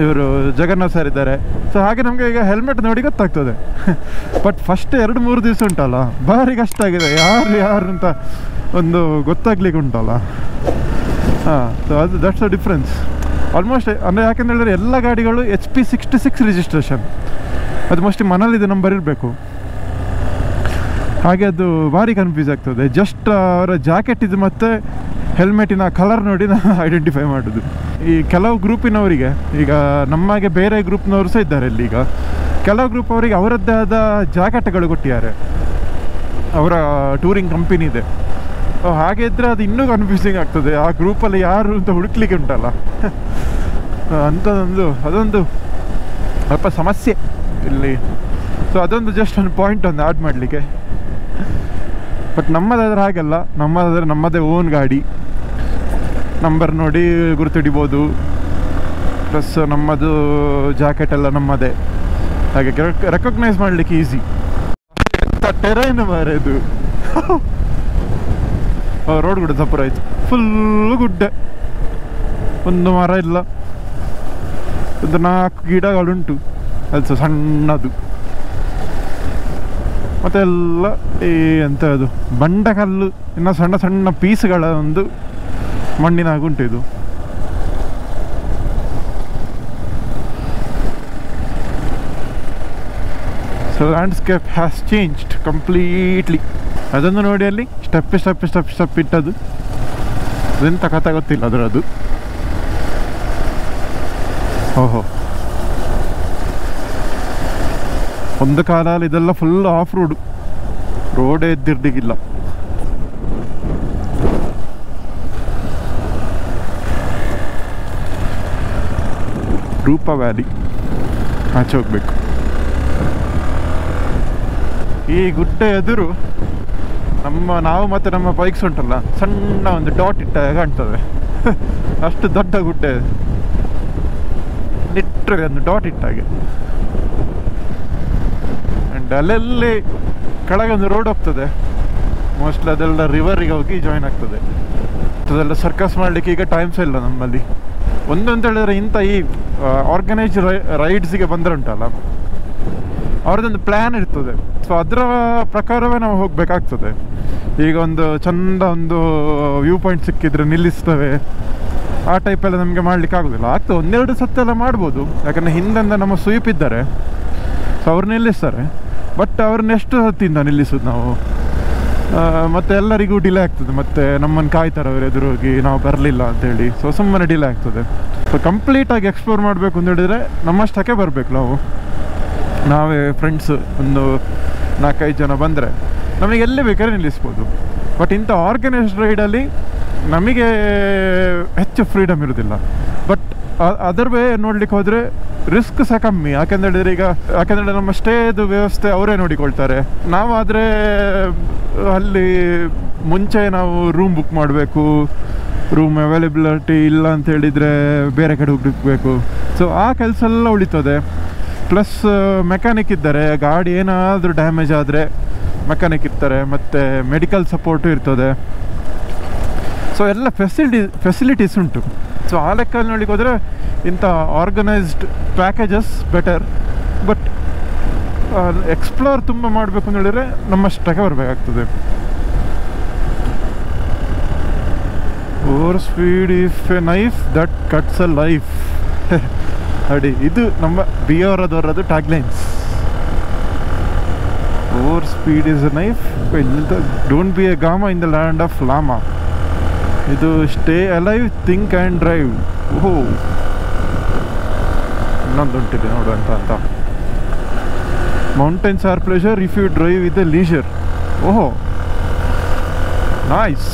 A: ಇವರು ಜಗನ್ನಾಥ್ ಸರ್ ಇದ್ದಾರೆ. ಸೊ ಹಾಗೆ ನಮಗೆ ಈಗ ಹೆಲ್ಮೆಟ್ ನೋಡಿ ಗೊತ್ತಾಗ್ತದೆ. ಬಟ್ ಫಸ್ಟ್ 2-3 ದಿವಸ ಉಂಟಲ್ಲ, ಭಾರಿ ಕಷ್ಟ ಆಗಿದೆ ಯಾರು ಅಂತ ಒಂದು ಗೊತ್ತಾಗ್ಲಿಕ್ಕೆ ಉಂಟಲ್ಲ. ಹಾಂ, ಸೊ ಅದು ದಟ್ಸ್ ಅ ಡಿಫ್ರೆನ್ಸ್ ಆಲ್ಮೋಸ್ಟ್. ಅಂದರೆ ಯಾಕೆಂತ ಹೇಳಿದ್ರೆ ಎಲ್ಲ ಗಾಡಿಗಳು HP 66 ರಿಜಿಸ್ಟ್ರೇಷನ್, ಅದು ಮೋಸ್ಟ್ಲಿ ಮನೇಲಿದೆ ನಂಬರ್ ಇರಬೇಕು. ಹಾಗೆ ಅದು ಭಾರಿ ಕನ್ಫ್ಯೂಸ್ ಆಗ್ತದೆ. ಜಸ್ಟ್ ಅವರ ಜಾಕೆಟ್ ಇದು ಮತ್ತು ಹೆಲ್ಮೆಟಿನ ಕಲರ್ ನೋಡಿ ನಾವು ಐಡೆಂಟಿಫೈ ಮಾಡೋದು. ಈ ಕೆಲವು ಗ್ರೂಪಿನವರಿಗೆ, ಈಗ ನಮಗೆ ಬೇರೆ ಗ್ರೂಪ್ನವರು ಸಹ ಇದ್ದಾರೆ ಇಲ್ಲಿ. ಈಗ ಕೆಲವು ಗ್ರೂಪ್ ಅವರಿಗೆ ಅವರದ್ದೇ ಆದ ಜಾಕೆಟ್ಗಳು ಕೊಟ್ಟಿದ್ದಾರೆ, ಅವರ ಟೂರಿಂಗ್ ಕಂಪನಿ ಇದೆ. ಹಾಗೆ ಇದ್ದರೆ ಅದು ಇನ್ನೂ ಕನ್ಫ್ಯೂಸಿಂಗ್ ಆಗ್ತದೆ. ಆ ಗ್ರೂಪಲ್ಲಿ ಯಾರು ಅಂತ ಹುಡುಕ್ಲಿಕ್ಕೆ ಉಂಟಲ್ಲ, ಅದೊಂದು ಸ್ವಲ್ಪ ಸಮಸ್ಯೆ ಇಲ್ಲಿ. ಸೊ ಅದೊಂದು ಜಸ್ಟ್ ಒಂದು ಪಾಯಿಂಟ್ ಒಂದು ಆ್ಯಡ್ ಮಾಡಲಿಕ್ಕೆ. ಬಟ್ ನಮ್ಮದಾದ್ರೆ ಹಾಗೆಲ್ಲ, ನಮ್ಮದಾದರೆ ನಮ್ಮದೇ ಓನ್ ಗಾಡಿ, ನಂಬರ್ ನೋಡಿ ಗುರುತಿಡಿಬೋದು, ಪ್ಲಸ್ ನಮ್ಮದು ಜಾಕೆಟ್ ಎಲ್ಲ ನಮ್ಮದೇ, ಹಾಗೆ ರೆಕಗ್ನೈಸ್ ಮಾಡಲಿಕ್ಕೆ ಈಸಿ. ಎಂಥ ಟೆರೈನ್ ಮಾರೇದು. ರೋಡ್ ಕೂಡ ಸಪೂರ ಆಯಿತು, ಫುಲ್ಲು ಗುಡ್ಡೆ, ಒಂದು ಮರ ಇಲ್ಲ, ಒಂದು 4 ಗಿಡಗಳುಂಟು, ಅದು ಸಹ ಸಣ್ಣದು. ಮತ್ತು ಎಲ್ಲ ಎಂತ ಅದು ಬಂಡೆಕಲ್ಲು, ಇನ್ನು ಸಣ್ಣ ಸಣ್ಣ ಪೀಸ್ಗಳ ಒಂದು ಮಣ್ಣಿನಾಗುಂಟು ಇದು. So landscape has changed completely. ಅದನ್ನು ನೋಡಿ ಅಲ್ಲಿ ಸ್ಟೆಪ್ ಇಟ್ಟದು, ಅದೆಂತ ಕಥೆ ಗೊತ್ತಿಲ್ಲ ಅದರದ್ದು. ಓಹೋ, ಒಂದು ಕಾಲಲ್ಲಿ ಇದೆಲ್ಲ ಫುಲ್ ಆಫ್ ರೋಡೇ ಎದ್ದಿರ್ಲಿಕ್ಕಿಲ್ಲ. ರೂಪಾ ವ್ಯಾಲಿ ಆಚೆ ಹೋಗ್ಬೇಕು. ಈ ಗುಡ್ಡ ಎದುರು ನಾವು ಮತ್ತು ನಮ್ಮ ಬೈಕ್ಸ್ ಉಂಟಲ್ಲ, ಸಣ್ಣ ಒಂದು ಡಾಟ್ ಇಟ್ಟಾಗ ಕಾಣ್ತದೆ. ಅಷ್ಟು ದೊಡ್ಡ ಗುಡ್ಡ ಲಿಟ್ರಲಿ ಒಂದು ಡಾಟ್ ಇಟ್ಟಾಗೆ. ಆ್ಯಂಡ್ ಅಲ್ಲೆಲ್ಲಿ ಕೆಳಗೆ ಒಂದು ರೋಡ್ ಹೋಗ್ತದೆ, ಮೋಸ್ಟ್ಲಿ ಅದೆಲ್ಲ ರಿವರಿಗೆ ಹೋಗಿ ಜಾಯಿನ್ ಆಗ್ತದೆ. ಅದೆಲ್ಲ ಸರ್ಕಸ್ ಮಾಡಲಿಕ್ಕೆ ಈಗ ಟೈಮ್ಸ್ ಇಲ್ಲ ನಮ್ಮಲ್ಲಿ. ಒಂದು ಅಂತ ಹೇಳಿದ್ರೆ ಇಂಥ ಈ ಆರ್ಗನೈಸ್ ರೈಡ್ಸಿಗೆ ಬಂದರೆ ಉಂಟಲ್ಲ, ಅವ್ರದ್ದೊಂದು ಪ್ಲ್ಯಾನ್ ಇರ್ತದೆ. ಸೊ ಅದರ ಪ್ರಕಾರವೇ ನಾವು ಹೋಗಬೇಕಾಗ್ತದೆ. ಈಗ ಒಂದು ಚಂದ ಒಂದು ವ್ಯೂ ಪಾಯಿಂಟ್ ಸಿಕ್ಕಿದ್ರೆ ನಿಲ್ಲಿಸ್ತವೆ, ಆ ಟೈಪೆಲ್ಲ ನಮಗೆ ಮಾಡಲಿಕ್ಕೆ ಆಗೋದಿಲ್ಲ. ಆಗ್ತದೆ, ಒಂದೆರಡು ಸತ್ತೆಲ್ಲ ಮಾಡ್ಬೋದು, ಯಾಕಂದರೆ ಹಿಂದಿಂದ ನಮ್ಮ ಸ್ವೀಪ್ ಇದ್ದಾರೆ, ಸೊ ಅವ್ರು ನಿಲ್ಲಿಸ್ತಾರೆ. ಬಟ್ ಅವ್ರನ್ನ ಎಷ್ಟು ಹೊತ್ತಿಂದ ನಿಲ್ಲಿಸೋದು ನಾವು? ಮತ್ತು ಎಲ್ಲರಿಗೂ ಡಿಲೇ ಆಗ್ತದೆ, ಮತ್ತು ನಮ್ಮನ್ನು ಕಾಯ್ತಾರೆ ಅವ್ರು ಎದುರೋಗಿ ನಾವು ಬರಲಿಲ್ಲ ಅಂತೇಳಿ. ಸೊ ಸುಮ್ಮನೆ ಡಿಲೇ ಆಗ್ತದೆ. ಸೊ ಕಂಪ್ಲೀಟಾಗಿ ಎಕ್ಸ್ಪ್ಲೋರ್ ಮಾಡಬೇಕು ಅಂತ ಹೇಳಿದರೆ ನಮ್ಮಷ್ಟಕ್ಕೆ ಬರಬೇಕು ನಾವೇ ಫ್ರೆಂಡ್ಸ್ ಒಂದು 4-5 ಜನ ಬಂದರೆ ನಮಗೆ ಎಲ್ಲಿ ಬೇಕಾದ್ರೆ ನಿಲ್ಲಿಸ್ಬೋದು. ಬಟ್ ಇಂಥ ಆರ್ಗನೈಸ್ಡ್ ರೈಡಲ್ಲಿ ನಮಗೆ ಹೆಚ್ಚು ಫ್ರೀಡಮ್ ಇರೋದಿಲ್ಲ. ಬಟ್ ಅದರ ವೇ ನೋಡ್ಲಿಕ್ಕೆ ಹೋದರೆ ರಿಸ್ಕ್ ಸಹ ಕಮ್ಮಿ. ಯಾಕೆಂದರೆ ನಮ್ಮ ಸ್ಟೇದು ವ್ಯವಸ್ಥೆ ಅವರೇ ನೋಡಿಕೊಳ್ತಾರೆ. ನಾವಾದರೆ ಅಲ್ಲಿ ಮುಂಚೆ ನಾವು ರೂಮ್ ಬುಕ್ ಮಾಡಬೇಕು, ರೂಮ್ ಅವೈಲೇಬಿಲಿಟಿ ಇಲ್ಲ ಅಂತ ಹೇಳಿದರೆ ಬೇರೆ ಕಡೆ ಹುಡುಕಬೇಕು. ಸೊ ಆ ಕೆಲಸ ಎಲ್ಲ ಉಳಿತದೆ. ಪ್ಲಸ್ ಮೆಕ್ಯಾನಿಕ್ ಇದ್ದಾರೆ, ಗಾಡಿ ಏನಾದರೂ ಡ್ಯಾಮೇಜ್ ಆದರೆ ಮೆಕ್ಯಾನಿಕ್ ಇರ್ತಾರೆ, ಮತ್ತು ಮೆಡಿಕಲ್ ಸಪೋರ್ಟು ಇರ್ತದೆ. ಸೊ ಎಲ್ಲ ಫೆಸಿಲಿಟೀಸ್ ಉಂಟು. ಸೊ ಆ ಲೆಕ್ಕಲ್ಲಿ ನೋಡಲಿಕ್ಕೆ ಹೋದರೆ ಇಂಥ organised packages better. But explore ತುಂಬ ಮಾಡಬೇಕು ಅಂತ ಹೇಳಿದರೆ ನಮ್ಮಷ್ಟಕ್ಕೆ ಬರಬೇಕಾಗ್ತದೆ. Over speed if a knife that cuts a life. ಅಡಿ ಇದು ನಮ್ಮ ಬಿಯವರದವರದು taglines. Over speed is a knife, don't be a gamma in the land of lama. ಇದು stay alive, think and drive. ಓಹೋ, ಇನ್ನೊಂದು ಉಂಟಿದೆ ನೋಡುವಂತ. Mountains are pleasure if you drive with a leisure. ಓಹೋ, nice.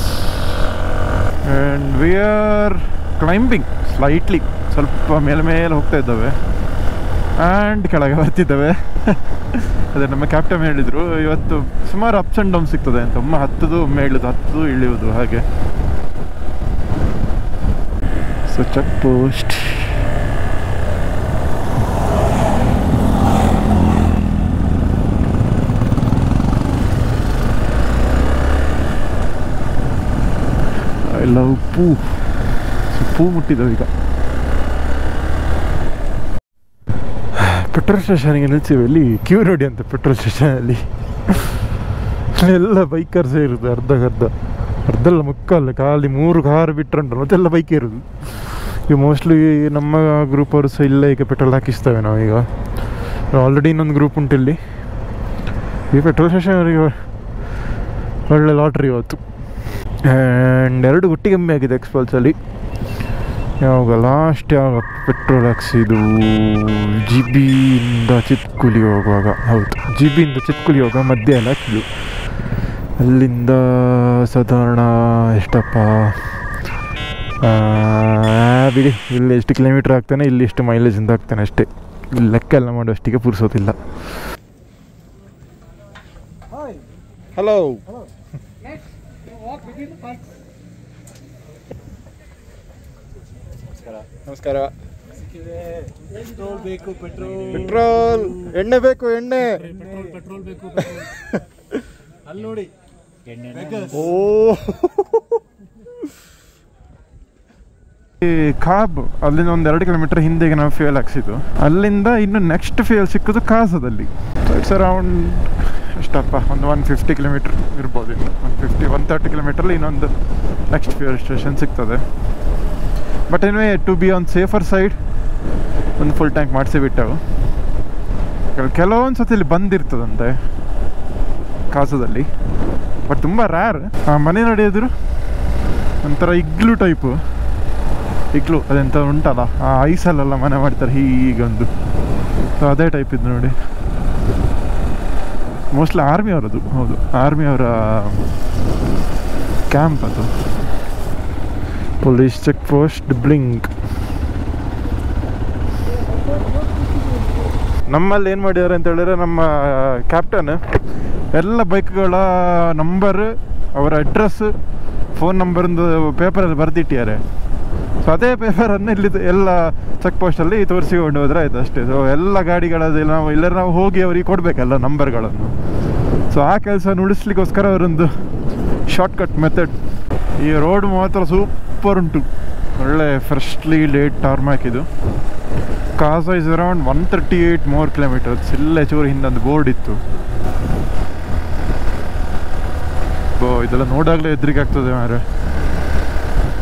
A: And we are climbing slightly, ಸ್ವಲ್ಪ ಮೇಲೆ ಹೋಗ್ತಾ ಇದ್ದಾವೆ ಆ್ಯಂಡ್ ಕೆಳಗೆ ಬರ್ತಿದ್ದಾವೆ. ಅದೇ ನಮ್ಮ ಕ್ಯಾಪ್ಟನ್ ಹೇಳಿದರು ಇವತ್ತು ಸುಮಾರು ಅಪ್ಸ್ ಆ್ಯಂಡ್ ಡೌನ್ ಸಿಗ್ತದೆ ಅಂತ. ಒಮ್ಮೆ ಹತ್ತದು, ಒಮ್ಮೆ ಹತ್ತದು ಇಳಿಯೋದು ಹಾಗೆ. So check post. I love Pooh. Pooh ಮುಟ್ಟಿದ್ದಾವೆ ಈಗ. ಪೆಟ್ರೋಲ್ ಸ್ಟೇಷನ್ಗೆ ನಿಲ್ಸಿವೆ. ಇಲ್ಲಿ ಕ್ಯೂ ನೋಡಿ ಅಂತ ಪೆಟ್ರೋಲ್ ಸ್ಟೇಷನಲ್ಲಿ ಎಲ್ಲ ಬೈಕರ್ಸೇ ಇರೋದು. ಅರ್ಧಲ್ಲ ಮುಕ್ಕಲ್ಲ, ಖಾಲಿ 3 ಕಾರ್ ಬಿಟ್ಟರೆ ಮತ್ತೆಲ್ಲ ಬೈಕೇ ಇರೋದು. ಈಗ ಮೋಸ್ಟ್ಲಿ ನಮ್ಮ ಗ್ರೂಪ್ ಅವರು ಸಹ ಇಲ್ಲೇ ಈಗ ಪೆಟ್ರೋಲ್ ಹಾಕಿಸ್ತೇವೆ ನಾವೀಗ. ಆಲ್ರೆಡಿ ಇನ್ನೊಂದು ಗ್ರೂಪ್ ಉಂಟು ಇಲ್ಲಿ. ಈ ಪೆಟ್ರೋಲ್ ಸ್ಟೇಷನ್ ಅವರಿಗೆ ಒಳ್ಳೆ ಲಾಟ್ರಿ ಇವತ್ತು. ಆ್ಯಂಡ್ 2 ಗುಟ್ಟಿ ಕಮ್ಮಿ ಆಗಿದೆ ಎಕ್ಸ್ಪಲ್ಸಲ್ಲಿ. ಯಾವಾಗ ಪೆಟ್ರೋಲ್ ಹಾಕ್ಸಿದ್ದು ಜಿಬಿಯಿಂದ ಚಿತ್ಕುಲಿ ಹೋಗುವಾಗ. ಹೌದು, ಜಿಬಿಯಿಂದ ಚಿತ್ಕುಲಿ ಹೋಗುವಾಗ ಮಧ್ಯೆ ಎಲ್ಲ ಹಾಕಿದ್ದು. ಅಲ್ಲಿಂದ ಸಾಧಾರಣ ಎಷ್ಟಪ್ಪ ಬಿಡಿ, ಇಲ್ಲಿ ಎಷ್ಟು ಕಿಲೋಮೀಟ್ರ್ ಆಗ್ತಾನೆ, ಇಲ್ಲಿ ಎಷ್ಟು ಮೈಲೇಜಿಂದ ಆಗ್ತಾನೆ ಅಷ್ಟೇ. ಇಲ್ಲಿ ಲೆಕ್ಕ ಎಲ್ಲ ಮಾಡುವಷ್ಟಿಗೆ ಪುರ್ಸೋದಿಲ್ಲ. ಹಲೋ, ನಮಸ್ಕಾರ. ಪೆಟ್ರೋಲ್, ಎಣ್ಣೆ ಬೇಕು, ಎಣ್ಣೆ. ಪೆಟ್ರೋಲ್ ಬೇಕು. ಅಲ್ಲಿ ನೋಡಿ, ಓ ಕಾಬ್. ಅಲ್ಲಿಂದ 1-2 ಕಿಲೋಮೀಟರ್ ಹಿಂದೆಗೆ ನಾವು ಫ್ಯೂಯಲ್ ಹಾಕ್ಸಿದ್ದು. ಅಲ್ಲಿಂದ ಇನ್ನು ನೆಕ್ಸ್ಟ್ ಫ್ಯೂಯಲ್ ಸಿಕ್ಕೋದು ಕಾಸದಲ್ಲಿ. ಇಟ್ಸ್ ಅರೌಂಡ್ ಎಷ್ಟಪ್ಪ, ಒಂದು 150 ಕಿಲೋಮೀಟ್ರ್ ಇರ್ಬೋದು. ಇನ್ನು 130 ಕಿಲೋಮೀಟ್ರಲ್ಲಿ ಇನ್ನೊಂದು ನೆಕ್ಸ್ಟ್ ಫ್ಯೂಯಲ್ ಸ್ಟೇಷನ್ ಸಿಗ್ತದೆ. But anyway, to be on safer side ಒಂದು ಫುಲ್ ಟ್ಯಾಂಕ್ ಮಾಡಿಸಿಬಿಟ್ಟೆವು. ಕೆಲವೊಂದು ಸತಿ ಇಲ್ಲಿ ಬಂದಿರ್ತದಂತೆ ಕಾಸದಲ್ಲಿ, ಬಟ್ ತುಂಬ ರ್ಯಾರ್. ಮನೆ ನಡೆಯೋದ್ರು ಒಂಥರ ಇಗ್ಲು ಟೈಪು, ಇಗ್ಲು ಅದೆಂತ ಉಂಟಲ್ಲ ಆ ಐಸಲ್ಲೆಲ್ಲ ಮನೆ ಮಾಡ್ತಾರೆ ಹೀಗೊಂದು, ಸೊ ಅದೇ ಟೈಪ್ ಇದು ನೋಡಿ. ಮೋಸ್ಟ್ಲಿ ಆರ್ಮಿ ಅವರದು, ಹೌದು ಆರ್ಮಿ ಅವರ ಕ್ಯಾಂಪ್ ಅದು. Police check post blink. ನಮ್ಮಲ್ಲಿ ಏನು ಮಾಡಿದ್ದಾರೆ ಅಂತ ಹೇಳಿದ್ರೆ, ನಮ್ಮ ಕ್ಯಾಪ್ಟನ್ ಎಲ್ಲ ಬೈಕ್ಗಳ ನಂಬರ್, ಅವರ ಅಡ್ರೆಸ್, ಫೋನ್ ನಂಬರಿಂದು ಪೇಪರಲ್ಲಿ ಬರೆದಿಟ್ಟಿದ್ದಾರೆ. ಸೊ ಅದೇ ಪೇಪರನ್ನು ಇಲ್ಲಿ ಎಲ್ಲ ಚೆಕ್ ಪೋಸ್ಟಲ್ಲಿ ತೋರಿಸಿಕೊಂಡು ಹೋದ್ರೆ ಆಯ್ತು ಅಷ್ಟೇ. ಸೊ ಎಲ್ಲ ಗಾಡಿಗಳದ್ದು ನಾವು ಹೋಗಿ ಅವರಿಗೆ ಕೊಡಬೇಕಲ್ಲ ನಂಬರ್ಗಳನ್ನು. ಸೊ ಆ ಕೆಲಸ ಉಳಿಸ್ಲಿಕ್ಕೋಸ್ಕರ ಅವರೊಂದು ಶಾರ್ಟ್ಕಟ್ ಮೆಥಡ್. ಈ ರೋಡ್ ಮಾತ್ರ ಸೂಪರ್ ಉಂಟು, ಒಳ್ಳೆ ಫ್ರೆಶ್ಲಿ ಲೇಟ್ ಟಾರ್ಮ್ಯಾಕ್ ಇದು. ಕಾಸ ಇಸ್ ಅರೌಂಡ್ 138 more kilometers. ಇಲ್ಲೇ ಚೂರು ಹಿಂದೊಂದು ಬೋರ್ಡ್ ಇತ್ತು. ಇದೆಲ್ಲ ನೋಡಾಗಲೇ ಹೆದರಿಕೆ ಆಗ್ತದೆ ಮಾರೆ.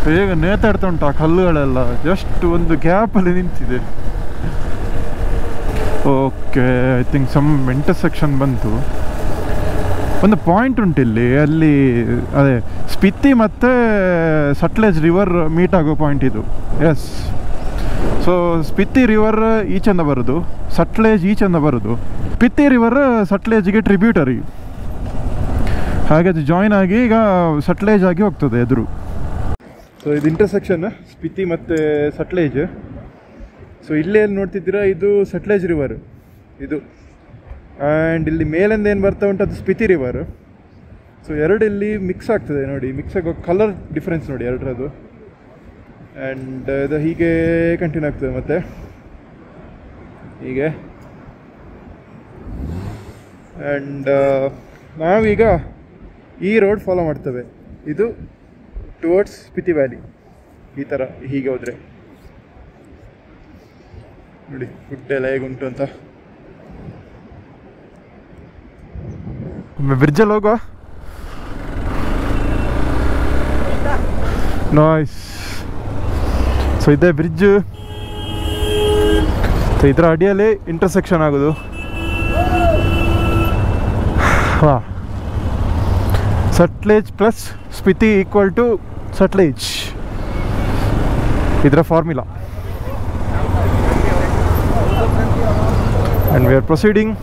A: ಹೇಗೆ ನೇತಾಡ್ತಾ ಉಂಟು ಆ ಕಲ್ಲುಗಳೆಲ್ಲ, ಜಸ್ಟ್ ಒಂದು ಗ್ಯಾಪಲ್ಲಿ ನಿಂತಿದೆ. Okay, I think some intersection ಬಂತು. ಒಂದು ಪಾಯಿಂಟ್ ಉಂಟು ಇಲ್ಲಿ, ಅಲ್ಲಿ ಅದೇ ಸ್ಪಿತಿ ಮತ್ತು ಸಟ್ಲೇಜ್ ರಿವರ್ ಮೀಟ್ ಆಗೋ ಪಾಯಿಂಟ್ ಇದು. ಎಸ್, ಸೊ ಸ್ಪಿತಿ ರಿವರ್ ಈಚೆಂದ ಬರೋದು, ಸಟ್ಲೇಜ್ ಈಚೆಂದ ಬರೋದು. ಸ್ಪಿತಿ ರಿವರ್ ಸಟ್ಲೇಜ್ಗೆ ಟ್ರಿಬ್ಯೂಟರಿ, ಹಾಗೆ ಅದು ಜಾಯಿನ್ ಆಗಿ ಈಗ ಸಟ್ಲೇಜ್ ಆಗಿ ಹೋಗ್ತದೆ ಎದುರು. ಸೊ ಇದು ಇಂಟರ್ಸೆಕ್ಷನ್ ಸ್ಪಿತಿ ಮತ್ತು ಸಟ್ಲೇಜ್. ಸೊ ಇಲ್ಲೇ ಎಲ್ಲಿ ನೋಡ್ತಿದ್ದೀರಾ, ಇದು ಸಟ್ಲೇಜ್ ರಿವರ್ ಇದು. ಆ್ಯಂಡ್ ಇಲ್ಲಿ ಮೇಲಿಂದ ಏನು ಬರ್ತಾ ಉಂಟು ಅದು ಸ್ಪಿತಿ ರಿವರ್. ಸೊ ಎರಡು ಇಲ್ಲಿ ಮಿಕ್ಸ್ ಆಗ್ತದೆ ನೋಡಿ, ಮಿಕ್ಸ್ ಆಗೋ ಕಲರ್ ಡಿಫ್ರೆನ್ಸ್ ನೋಡಿ ಎರಡರದು. ಆ್ಯಂಡ್ ಇದು ಹೀಗೆ ಕಂಟಿನ್ಯೂ ಆಗ್ತದೆ ಮತ್ತೆ ಹೀಗೆ. ಆ್ಯಂಡ್ ನಾವೀಗ ಈ ರೋಡ್ ಫಾಲೋ ಮಾಡ್ತೇವೆ, ಇದು ಟುವರ್ಡ್ಸ್ ಸ್ಪಿತಿ ವ್ಯಾಲಿ. ಈ ಥರ ಹೀಗೆ ಹೋದರೆ ನೋಡಿ ಗುಡ್ಡೆ ಎಲ್ಲ ಹೇಗುಂಟು ಅಂತ. ಬ್ರಿಡ್ಜಲ್ಲಿ ಹೋಗುವ. ನಾಯ್ಸ್. ಸೊ ಇದೇ ಬ್ರಿಡ್ಜ್. ಸೊ ಇದರ ಅಡಿಯಲ್ಲಿ ಇಂಟರ್ಸೆಕ್ಷನ್ ಆಗೋದು. ಹಾಂ, Sutlej plus Spiti equal to Sutlej, ಇದರ formula. And we are proceeding.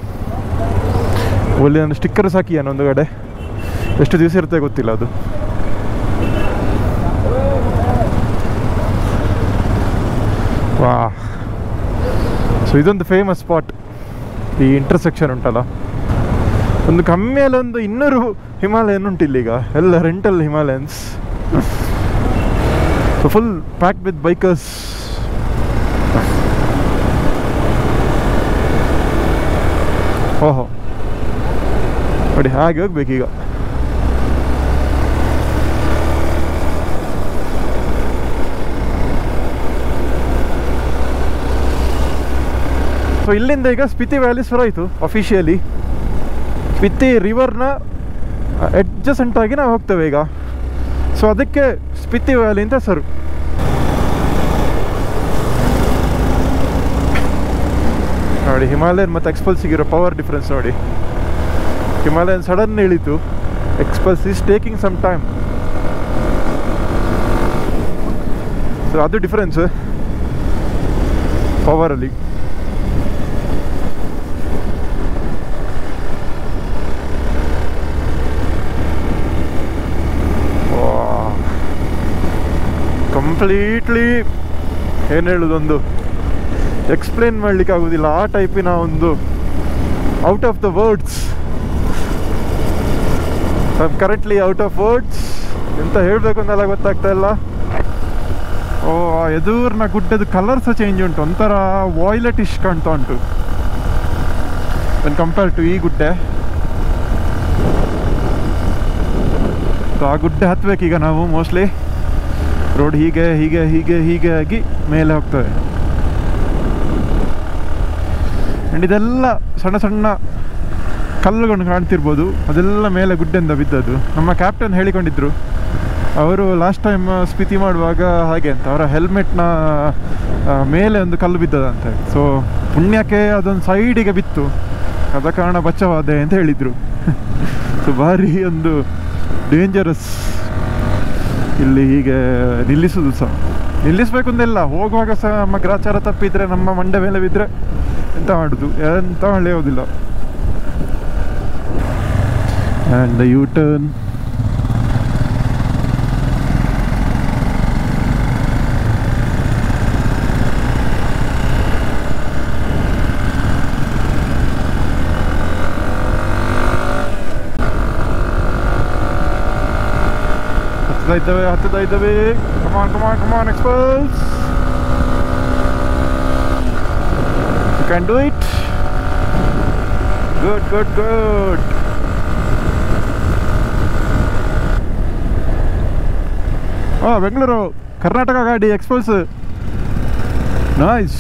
A: ಒಳ್ಳೆ ನಾನು ಸ್ಟಿಕ್ಕರ್ಸ್ ಹಾಕಿ ಒಂದು ಕಡೆ, ಎಷ್ಟು ದಿವಸ ಇರುತ್ತೆ ಗೊತ್ತಿಲ್ಲ ಅದು. ವಾ, ಸೊ ಇದೊಂದು ಫೇಮಸ್ ಸ್ಪಾಟ್, ಈ ಇಂಟರ್ಸೆಕ್ಷನ್ ಉಂಟಲ್ಲ. ಒಂದು ಕಮ್ಮಿಯಲ್ಲಿ ಒಂದು 200 ಹಿಮಾಲಯನ್ ಉಂಟು ಇಲ್ಲಿಗ, ಎಲ್ಲ rental Himalayans. So full packed with bikers. ಓಹೋ ನೋಡಿ, ಹಾಗೆ ಹೋಗ್ಬೇಕೀಗ. ಸೊ ಇಲ್ಲಿಂದ ಈಗ ಸ್ಪಿತಿ ವ್ಯಾಲಿ ಶುರು ಆಯಿತು ಅಫಿಷಿಯಲಿ. ಸ್ಪಿತಿ ರಿವರ್ನ ಅಡ್ಜಸೆಂಟ್ ಆಗಿ ನಾವು ಹೋಗ್ತೇವೆ ಈಗ. ಸೊ ಅದಕ್ಕೆ ಸ್ಪಿತಿ ವ್ಯಾಲಿ ಅಂತ ಹೆಸರು. ನೋಡಿ ಹಿಮಾಲಯನ್ ಮತ್ತು ಎಕ್ಸ್ಪಲ್ಸಿಗಿರೋ ಪವರ್ ಡಿಫ್ರೆನ್ಸ್ ನೋಡಿ. ಹಿಮಾಲಯನ್ ಸಡನ್ ಇಳಿತು, Xpulse is taking some time. So ಅದು ಡಿಫ್ರೆನ್ಸ್ ಪವರಲ್ಲಿ. ಕಂಪ್ಲೀಟ್ಲಿ ಏನು ಹೇಳೋದೊಂದು ಎಕ್ಸ್ಪ್ಲೇನ್ ಮಾಡಲಿಕ್ಕೆ ಆಗೋದಿಲ್ಲ, ಆ ಟೈಪಿನ ಒಂದು out of the words. Correctly out of words ಎಂತ ಹೇಳಬೇಕು ಅಂತೆಲ್ಲ ಗೊತ್ತಾಗ್ತಾ ಇಲ್ಲ. ಓ, ಎದುರ್ನ ಗುಡ್ಡದ ಕಲರ್ಸ್ ಚೇಂಜ್ ಉಂಟು, ಒಂಥರ ವಾಯ್ಲೆಟಿಶ್ ಕಾಣ್ತಾ ಉಂಟು ವೆನ್ ಕಂಪೇರ್ ಟು ಈ ಗುಡ್ಡೆ. ಆ ಗುಡ್ಡೆ ಹತ್ಬೇಕೀಗ ನಾವು. ಮೋಸ್ಟ್ಲಿ ರೋಡ್ ಹೀಗೆ ಹೀಗೆ ಹೀಗೆ ಹೀಗೆ ಆಗಿ ಮೇಲೆ ಹೋಗ್ತವೆ. ಆ್ಯಂಡ್ ಇದೆಲ್ಲ ಸಣ್ಣ ಸಣ್ಣ ಕಲ್ಲುಗಳನ್ನು ಕಾಣ್ತಿರ್ಬೋದು, ಅದೆಲ್ಲ ಮೇಲೆ ಗುಡ್ಡೆಯಿಂದ ಬಿದ್ದದ್ದು. ನಮ್ಮ ಕ್ಯಾಪ್ಟನ್ ಹೇಳಿಕೊಂಡಿದ್ರು ಅವರು ಲಾಸ್ಟ್ ಟೈಮ್ ಸ್ಪಿತಿ ಮಾಡುವಾಗ ಹಾಗೆ ಅಂತ ಅವರ ಹೆಲ್ಮೆಟ್ನ ಮೇಲೆ ಒಂದು ಕಲ್ಲು ಬಿದ್ದದಂತೆ. ಸೊ ಪುಣ್ಯಕ್ಕೆ ಅದೊಂದು ಸೈಡಿಗೆ ಬಿತ್ತು, ಆದ ಕಾರಣ ಬಚಾವಾದೆ ಅಂತ ಹೇಳಿದರು. ಸೊ ಭಾರಿ ಒಂದು ಡೇಂಜರಸ್ ಇಲ್ಲಿ ಹೀಗೆ ನಿಲ್ಲಿಸೋದು ಸಹ. ನಿಲ್ಲಿಸ್ಬೇಕು ಅಂದೆಲ್ಲ, ಹೋಗುವಾಗ ಸಹ ನಮ್ಮ ಗ್ರಾಚಾರ ತಪ್ಪಿದ್ರೆ, ನಮ್ಮ ಮಂಡೆ ಮೇಲೆ ಬಿದ್ದರೆ ಎಂತ ಮಾಡೋದು, ಎಂತ ಹೊಳೆಯೋದಿಲ್ಲ. And the U turn. ಹತ್ತದ ಇದ್ದಾವೆ. Come on experts, you can do it. Good. Bengaluru Karnataka ಗಾಡಿ Xpulse, nice.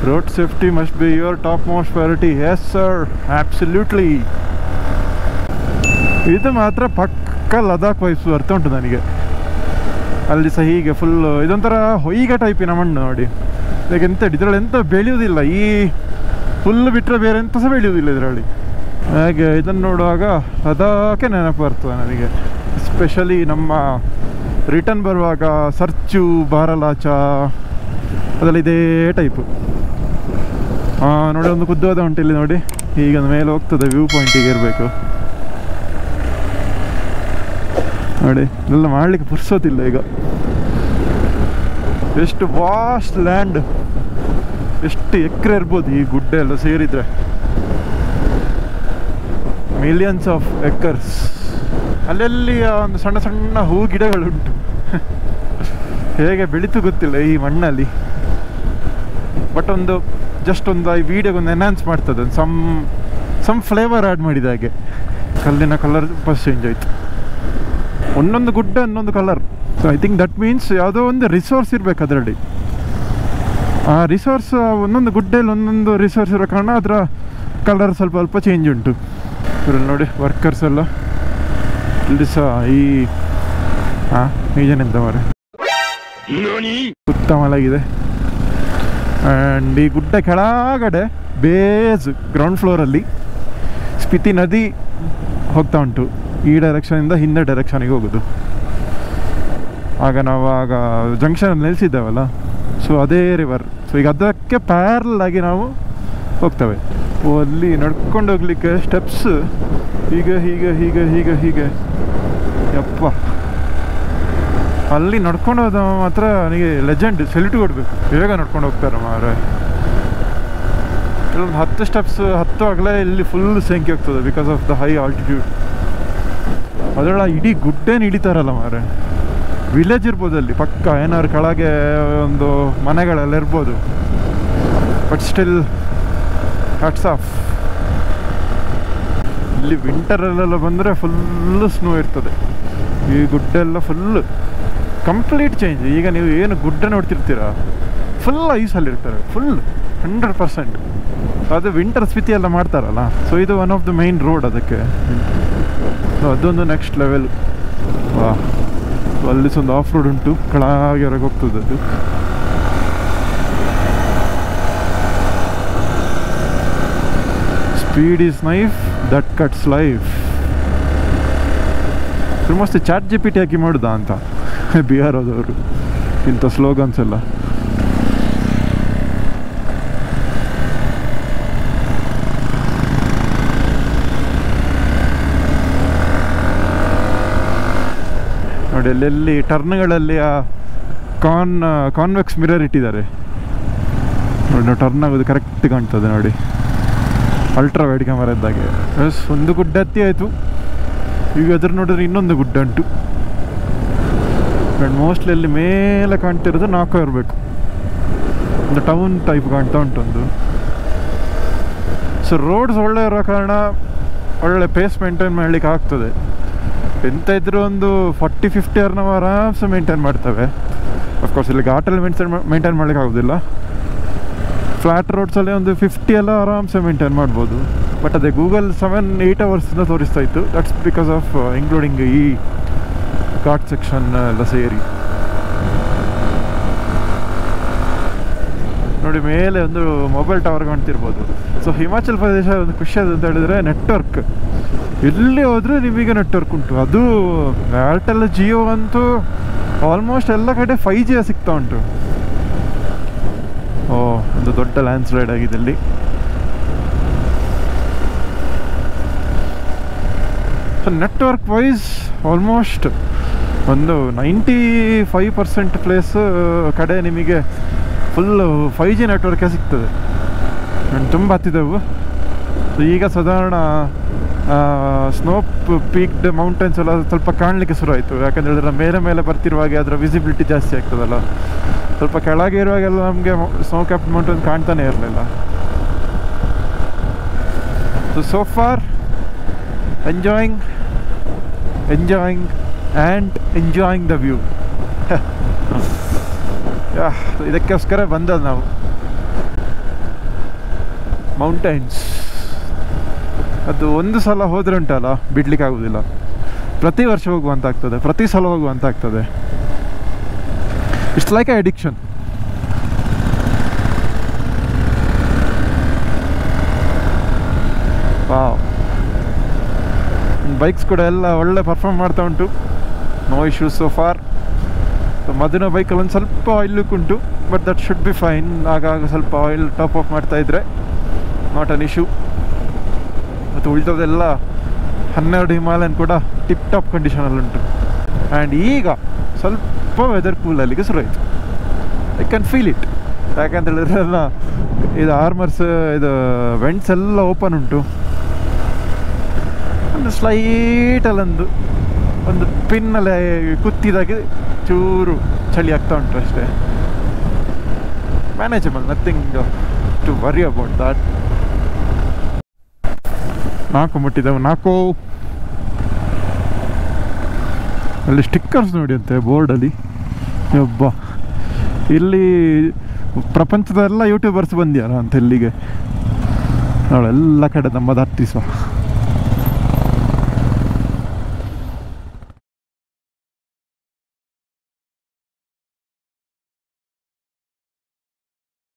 A: Road safety must be your topmost priority. Yes sir, absolutely. ಇದು ಮಾತ್ರ ಪಕ್ಕ ಲದಾಖ್ ವೈಬ್ಸ್ ಬರ್ತಾ ಉಂಟು ನನಗೆ. ಅಲ್ಲಿ ಸಹ ಹೀಗೆ ಫುಲ್ ಇದೊಂಥರ ಹೊಯ್ಗೆ ಟೈಪಿನ ಮಣ್ಣು ನೋಡಿ. ಈಗ ಎಂತ ಇದರಲ್ಲಿ ಎಂತ ಬೆಳೆಯುವುದಿಲ್ಲ, ಈ ಫುಲ್ ಬಿಟ್ಟರೆ ಬೇರೆ ಎಂತ ಸಹ ಬೆಳೆಯುವುದಿಲ್ಲ ಇದರಲ್ಲಿ. ಹಾಗೆ ಇದನ್ನು ನೋಡುವಾಗ ಅದಕ್ಕೆ ನೆನಪು ಬರ್ತದೆ ನನಗೆ. ಎಸ್ಪೆಷಲಿ ನಮ್ಮ ರಿಟರ್ನ್ ಬರುವಾಗ ಸರ್ಚು ಬಾರಲಾಚ ಅದರಲ್ಲಿ ಇದೇ ಟೈಪು. ನೋಡಿ ಒಂದು ಕುದ್ದೋದ ಉಂಟು ಇಲ್ಲಿ ನೋಡಿ, ಈಗ ಮೇಲೆ ಹೋಗ್ತದೆ. ವ್ಯೂ ಪಾಯಿಂಟಿಗೆ ಇರಬೇಕು ನೋಡಿ. ಇದೆಲ್ಲ ಮಾಡಲಿಕ್ಕೆ ಪುರ್ಸೋತಿಲ್ಲ ಈಗ. ಎಷ್ಟು ವಾಸ್ಟ್ ಲ್ಯಾಂಡ್, ಎಷ್ಟು ಎಕರೆ ಇರ್ಬೋದು ಈ ಗುಡ್ಡ ಎಲ್ಲ ಸೇರಿದರೆ. Millions of acres. ಅಲ್ಲೆಲ್ಲಿ ಒಂದು ಸಣ್ಣ ಸಣ್ಣ ಹೂ ಗಿಡಗಳುಂಟು. ಹೇಗೆ ಬೆಳೀತು ಗೊತ್ತಿಲ್ಲ ಈ ಮಣ್ಣಲ್ಲಿ. ಬಟ್ ಒಂದು ಜಸ್ಟ್ ಒಂದು ಈ ವಿಡಿಯೋಗೊಂದು ಎನ್ಹಾನ್ಸ್ ಮಾಡ್ತದೆ, ಸಮ್ ಫ್ಲೇವರ್ ಆ್ಯಡ್ ಮಾಡಿದ ಹಾಗೆ. ಕಲ್ಲಿನ ಕಲರ್ ಫಸ್ಟ್ ಚೇಂಜ್ ಆಯಿತು. ಒಂದೊಂದು ಗುಡ್ಡ ಇನ್ನೊಂದು colour. So I think that means ಯಾವುದೋ ಒಂದು ರಿಸೋರ್ಸ್ ಇರಬೇಕು ಅದರಲ್ಲಿ. ಆ ರಿಸೋರ್ಸ್ ಒಂದೊಂದು ಗುಡ್ಡೆಯಲ್ಲಿ ಒಂದೊಂದು ರಿಸೋರ್ಸ್ ಇರೋ ಕಾರಣ ಅದರ ಕಲರ್ ಸ್ವಲ್ಪ ಚೇಂಜ್ ಉಂಟು. ಇದರಲ್ಲಿ ನೋಡಿ ವರ್ಕರ್ಸ್ ಎಲ್ಲ ಇಲ್ಲಿ ಸಹ ಈ ಜನ ಎಂತ ಮಾರೆ ಸುತ್ತ ಮಲಗಿದೆ. ಆ್ಯಂಡ್ ಈ ಗುಡ್ಡ ಕೆಳಗಡೆ ಬೇಸ್ ಗ್ರೌಂಡ್ ಫ್ಲೋರಲ್ಲಿ ಸ್ಪಿತಿ ನದಿ ಹೋಗ್ತಾ ಉಂಟು. ಈ ಡೈರೆಕ್ಷನಿಂದ ಹಿಂದೆ ಡೈರೆಕ್ಷನಿಗೆ ಹೋಗೋದು. ಆಗ ನಾವು ಜಂಕ್ಷನಲ್ಲಿ ನಿಲ್ಲಿಸಿದ್ದೇವಲ್ಲ, ಸೊ ಅದೇ ರಿವರ್. ಸೊ ಈಗ ಅದಕ್ಕೆ ಪ್ಯಾರಲ್ ಆಗಿ ನಾವು ಹೋಗ್ತೇವೆ. ಅಲ್ಲಿ ನಡ್ಕೊಂಡು ಹೋಗ್ಲಿಕ್ಕೆ ಸ್ಟೆಪ್ಸ್ ಹೀಗೆ ಯಪ್ಪ. ಅಲ್ಲಿ ನಡ್ಕೊಂಡು ಹೋದ ಮಾತ್ರ ನನಗೆ ಲೆಜೆಂಡ್ ಸೆಲ್ಯೂಟ್ ಕೊಡಬೇಕು. ಬೇಗ ನಡ್ಕೊಂಡು ಹೋಗ್ತಾರೆ ಮಾರೆ. ಇಲ್ಲೊಂದು 10 ಸ್ಟೆಪ್ಸ್ ಹತ್ತುವಾಗಲೇ ಇಲ್ಲಿ ಫುಲ್ ಸೆಂಕಿ ಹೋಗ್ತದೆ because of the high altitude. ಅದರೊಳ ಇಡೀ ಗುಡ್ಡೇನು ಹಿಡಿತಾರಲ್ಲ ಮಾರೆ. ವಿಲೇಜ್ ಇರ್ಬೋದು ಅಲ್ಲಿ ಪಕ್ಕ, ಏನಾದ್ರು ಕೆಳಗೆ ಒಂದು ಮನೆಗಳೆಲ್ಲ ಇರ್ಬೋದು. But still hats off. ಇಲ್ಲಿ ವಿಂಟರಲ್ಲೆಲ್ಲ ಬಂದರೆ ಫುಲ್ಲು ಸ್ನೋ ಇರ್ತದೆ. ಈ ಗುಡ್ಡ ಎಲ್ಲ ಫುಲ್ಲು ಕಂಪ್ಲೀಟ್ ಚೇಂಜ್. ಈಗ ನೀವು ಏನು ಗುಡ್ಡ ನೋಡ್ತಿರ್ತೀರ ಫುಲ್ ಐಸಲ್ಲಿರ್ತಾರೆ, ಫುಲ್ 100%. ಅದು ವಿಂಟರ್ ಸ್ಪಿತಿ ಎಲ್ಲ ಮಾಡ್ತಾರಲ್ಲ, ಸೊ ಇದು one of the main road ಅದಕ್ಕೆ. ಸೊ ಅದೊಂದು ನೆಕ್ಸ್ಟ್ ಲೆವೆಲ್. ವಾ, ಅಲ್ಲಿ ಒಂದು ಆಫ್ ರೋಡ್ ಉಂಟು, ಕೆಳಗೆ ಹೊರಗೆ ಹೋಗ್ತದೆ ಅದು. Speed is knife that cuts life. ಮಸ್ತ್ ಚಾಟ್ GPT ಹಾಕಿ ಮಾಡುದಾ ಅಂತ ಬಿಹಾರ್ ಹೋದವರು ಇಂಥ ಸ್ಲೋಗನ್ಸ್ ಎಲ್ಲ. ನೋಡಿ ಅಲ್ಲೆಲ್ಲಿ ಟರ್ನ್ಗಳಲ್ಲಿ ಕಾನ್ವೆಕ್ಸ್ ಮಿರರ್ ಇಟ್ಟಿದ್ದಾರೆ ನೋಡಿ. ನಾವು ಟರ್ನ್ ಆಗೋದು ಕರೆಕ್ಟ್ ಕಾಣ್ತದೆ ನೋಡಿ, ಅಲ್ಟ್ರಾ ವೈಡ್ ಕ್ಯಾಮರಾ ಇದ್ದಾಗೆ. ಎಸ್, ಒಂದು ಗುಡ್ಡ ಹತ್ತಿ ಆಯಿತು. ಈಗ ಅದ್ರ ನೋಡಿದ್ರೆ ಇನ್ನೊಂದು ಗುಡ್ಡ ಉಂಟು. ಆ್ಯಂಡ್ ಮೋಸ್ಟ್ಲಿ ಅಲ್ಲಿ ಮೇಲೆ ಕಾಣ್ತಿರೋದು ನಾಲ್ಕು ಇರಬೇಕು. ಒಂದು ಟೌನ್ ಟೈಪ್ ಕಾಣ್ತಾ ಉಂಟೊಂದು. ಸೊ ರೋಡ್ಸ್ ಒಳ್ಳೆ ಇರೋ ಕಾರಣ ಒಳ್ಳೆ ಪೇಸ್ ಮೇಂಟೈನ್ ಮಾಡಲಿಕ್ಕೆ ಆಗ್ತದೆ. ಎಂತ ಇದ್ರೂ ಒಂದು 40-50 ನಾವು ಆರಾಮ್ಸೆ ಮೇಂಟೈನ್ ಮಾಡ್ತೇವೆ. ಅಫ್ಕೋರ್ಸ್ ಇಲ್ಲಿ ಘಾಟಲ್ಲಿ ಮೇಂಟೈನ್ ಮಾಡ್ಲಿಕ್ಕೆ ಆಗೋದಿಲ್ಲ. ಫ್ಲ್ಯಾಟ್ ರೋಡ್ಸಲ್ಲಿ ಒಂದು 50 ಎಲ್ಲ ಆರಾಮ್ಸೆ ಮೇಂಟೈನ್ ಮಾಡ್ಬೋದು. ಬಟ್ ಅದೇ ಗೂಗಲ್ 7-8 ಅವರ್ಸಿಂದ ತೋರಿಸ್ತಾ ಇತ್ತು. ದಟ್ಸ್ ಬಿಕಾಸ್ ಆಫ್ ಇನ್ಕ್ಲೂಡಿಂಗ್ ಈ ಘಾಟ್ ಸೆಕ್ಷನ್ ಎಲ್ಲ ಸೇರಿ. ನೋಡಿ ಮೇಲೆ ಒಂದು mobile tower ಕಾಣ್ತಿರ್ಬೋದು. So Himachal Pradesh ಒಂದು ಖುಷಿ ಅಂತ ಹೇಳಿದರೆ ನೆಟ್ವರ್ಕ್ ಎಲ್ಲಿ ಹೋದರೂ ನಿಮಗೆ ನೆಟ್ವರ್ಕ್ ಉಂಟು. ಅದು ಏರ್ಟೆಲ್ ಜಿಯೋ ಅಂತೂ ಆಲ್ಮೋಸ್ಟ್ ಎಲ್ಲ ಕಡೆ 5G ಸಿಗ್ತಾ ಉಂಟು. ಒಂದು ದೊಡ್ಡ ಲ್ಯಾಂಡ್ ಸ್ಲೈಡ್ ಆಗಿದೆ ಇಲ್ಲಿ. ಸೊ ನೆಟ್ವರ್ಕ್ ವೈಸ್ ಆಲ್ಮೋಸ್ಟ್ ಒಂದು 95% ಪ್ಲೇಸ್ ಕಡೆ ನಿಮಗೆ ಫುಲ್ಲು 5G ನೆಟ್ವರ್ಕೇ ಸಿಗ್ತದೆ. ತುಂಬ ಹತ್ತಿದೆವು. ಸೊ ಈಗ ಸಾಧಾರಣ ಸ್ನೋ ಪೀಕ್ಡ್ ಮೌಂಟೇನ್ಸ್ ಎಲ್ಲ ಸ್ವಲ್ಪ ಕಾಣಲಿಕ್ಕೆ ಶುರು ಆಯಿತು. ಯಾಕಂತ ಹೇಳಿದ್ರೆ ಮೇಲೆ ಮೇಲೆ ಬರ್ತಿರುವಾಗ ಅದರ ವಿಸಿಬಿಲಿಟಿ ಜಾಸ್ತಿ ಆಗ್ತದಲ್ಲ. ಸ್ವಲ್ಪ ಕೆಳಗೆ ಇರುವಾಗೆಲ್ಲ ನಮಗೆ ಸ್ನೋ ಕ್ಯಾಪ್ಡ್ ಮೌಂಟೇನ್ ಕಾಣ್ತಾನೆ ಇರಲಿಲ್ಲ. So for enjoying and enjoying the view. ಇದಕ್ಕೋಸ್ಕರ ಬಂದದ್ದು ನಾವು ಮೌಂಟೈನ್ಸ್. ಅದು ಒಂದು ಸಲ ಹೋದರೆ ಉಂಟಲ್ಲ ಬಿಡ್ಲಿಕ್ಕೆ ಆಗೋದಿಲ್ಲ. ಪ್ರತಿ ವರ್ಷ ಹೋಗುವಂತ ಆಗ್ತದೆ, ಪ್ರತಿ ಸಲ ಹೋಗುವಂತ ಆಗ್ತದೆ. It's like a addiction. Bikes ಕೂಡ ಎಲ್ಲ ಒಳ್ಳೆ ಪರ್ಫಾರ್ಮ್ ಮಾಡ್ತಾ ಉಂಟು. No issues so far. ಮದುನ ಬೈಕಲ್ಲಿ ಒಂದು ಸ್ವಲ್ಪ ಆಯಿಲ್ ಲುಕ್ ಉಂಟು, but that should be fine. ಆಗಾಗ ಸ್ವಲ್ಪ ಆಯಿಲ್ ಟಾಪ್ ಅಪ್ ಮಾಡ್ತಾ ಇದ್ರೆ ನಾಟ್ ಅನ್ ಇಶ್ಯೂ. ಮತ್ತು ಉಳಿದದೆಲ್ಲ 12 ಹಿಮಾಲಯನ್ ಕೂಡ ಟಿಪ್ ಟಾಪ್ ಕಂಡೀಷನಲ್ಲುಂಟು. ಆ್ಯಂಡ್ ಈಗ ಸ್ವಲ್ಪ ವೆದರ್ ಕೂಲ್ ಅಲ್ಲಿಗೆ ಶುರು ಆಯಿತು. I can feel it. ಯಾಕಂತ ಹೇಳಿದ್ರೆ ಎಲ್ಲ ಇದು ಆರ್ಮರ್ಸ್, ಇದು ವೆಂಟ್ಸ್ ಎಲ್ಲ ಓಪನ್ ಉಂಟು. ಒಂದು ಸ್ಲೈಟಲ್ಲೊಂದು ಪಿನ್ನಲ್ಲೇ ಕುತ್ತಿದಾಗೆ ಚೂರು ಚಳಿ ಆಗ್ತಾ ಉಂಟು ಅಷ್ಟೇ. Manageable, nothing to worry about that. 4 ಮುಟ್ಟಿದ್ದೆವು. 4 ಅಲ್ಲಿ ಸ್ಟಿಕ್ಕರ್ಸ್ ನೋಡಿ ಅಂತೆ ಬೋರ್ಡಲ್ಲಿ. ಒಬ್ಬ ಇಲ್ಲಿ ಪ್ರಪಂಚದ ಎಲ್ಲ ಯೂಟ್ಯೂಬರ್ಸ್ ಬಂದ್ಯಾರ ಅಂತ ಇಲ್ಲಿಗೆ. ನೋಡು ಎಲ್ಲ ಕಡೆ ನಮ್ಮದು ಹತ್ತಿಸ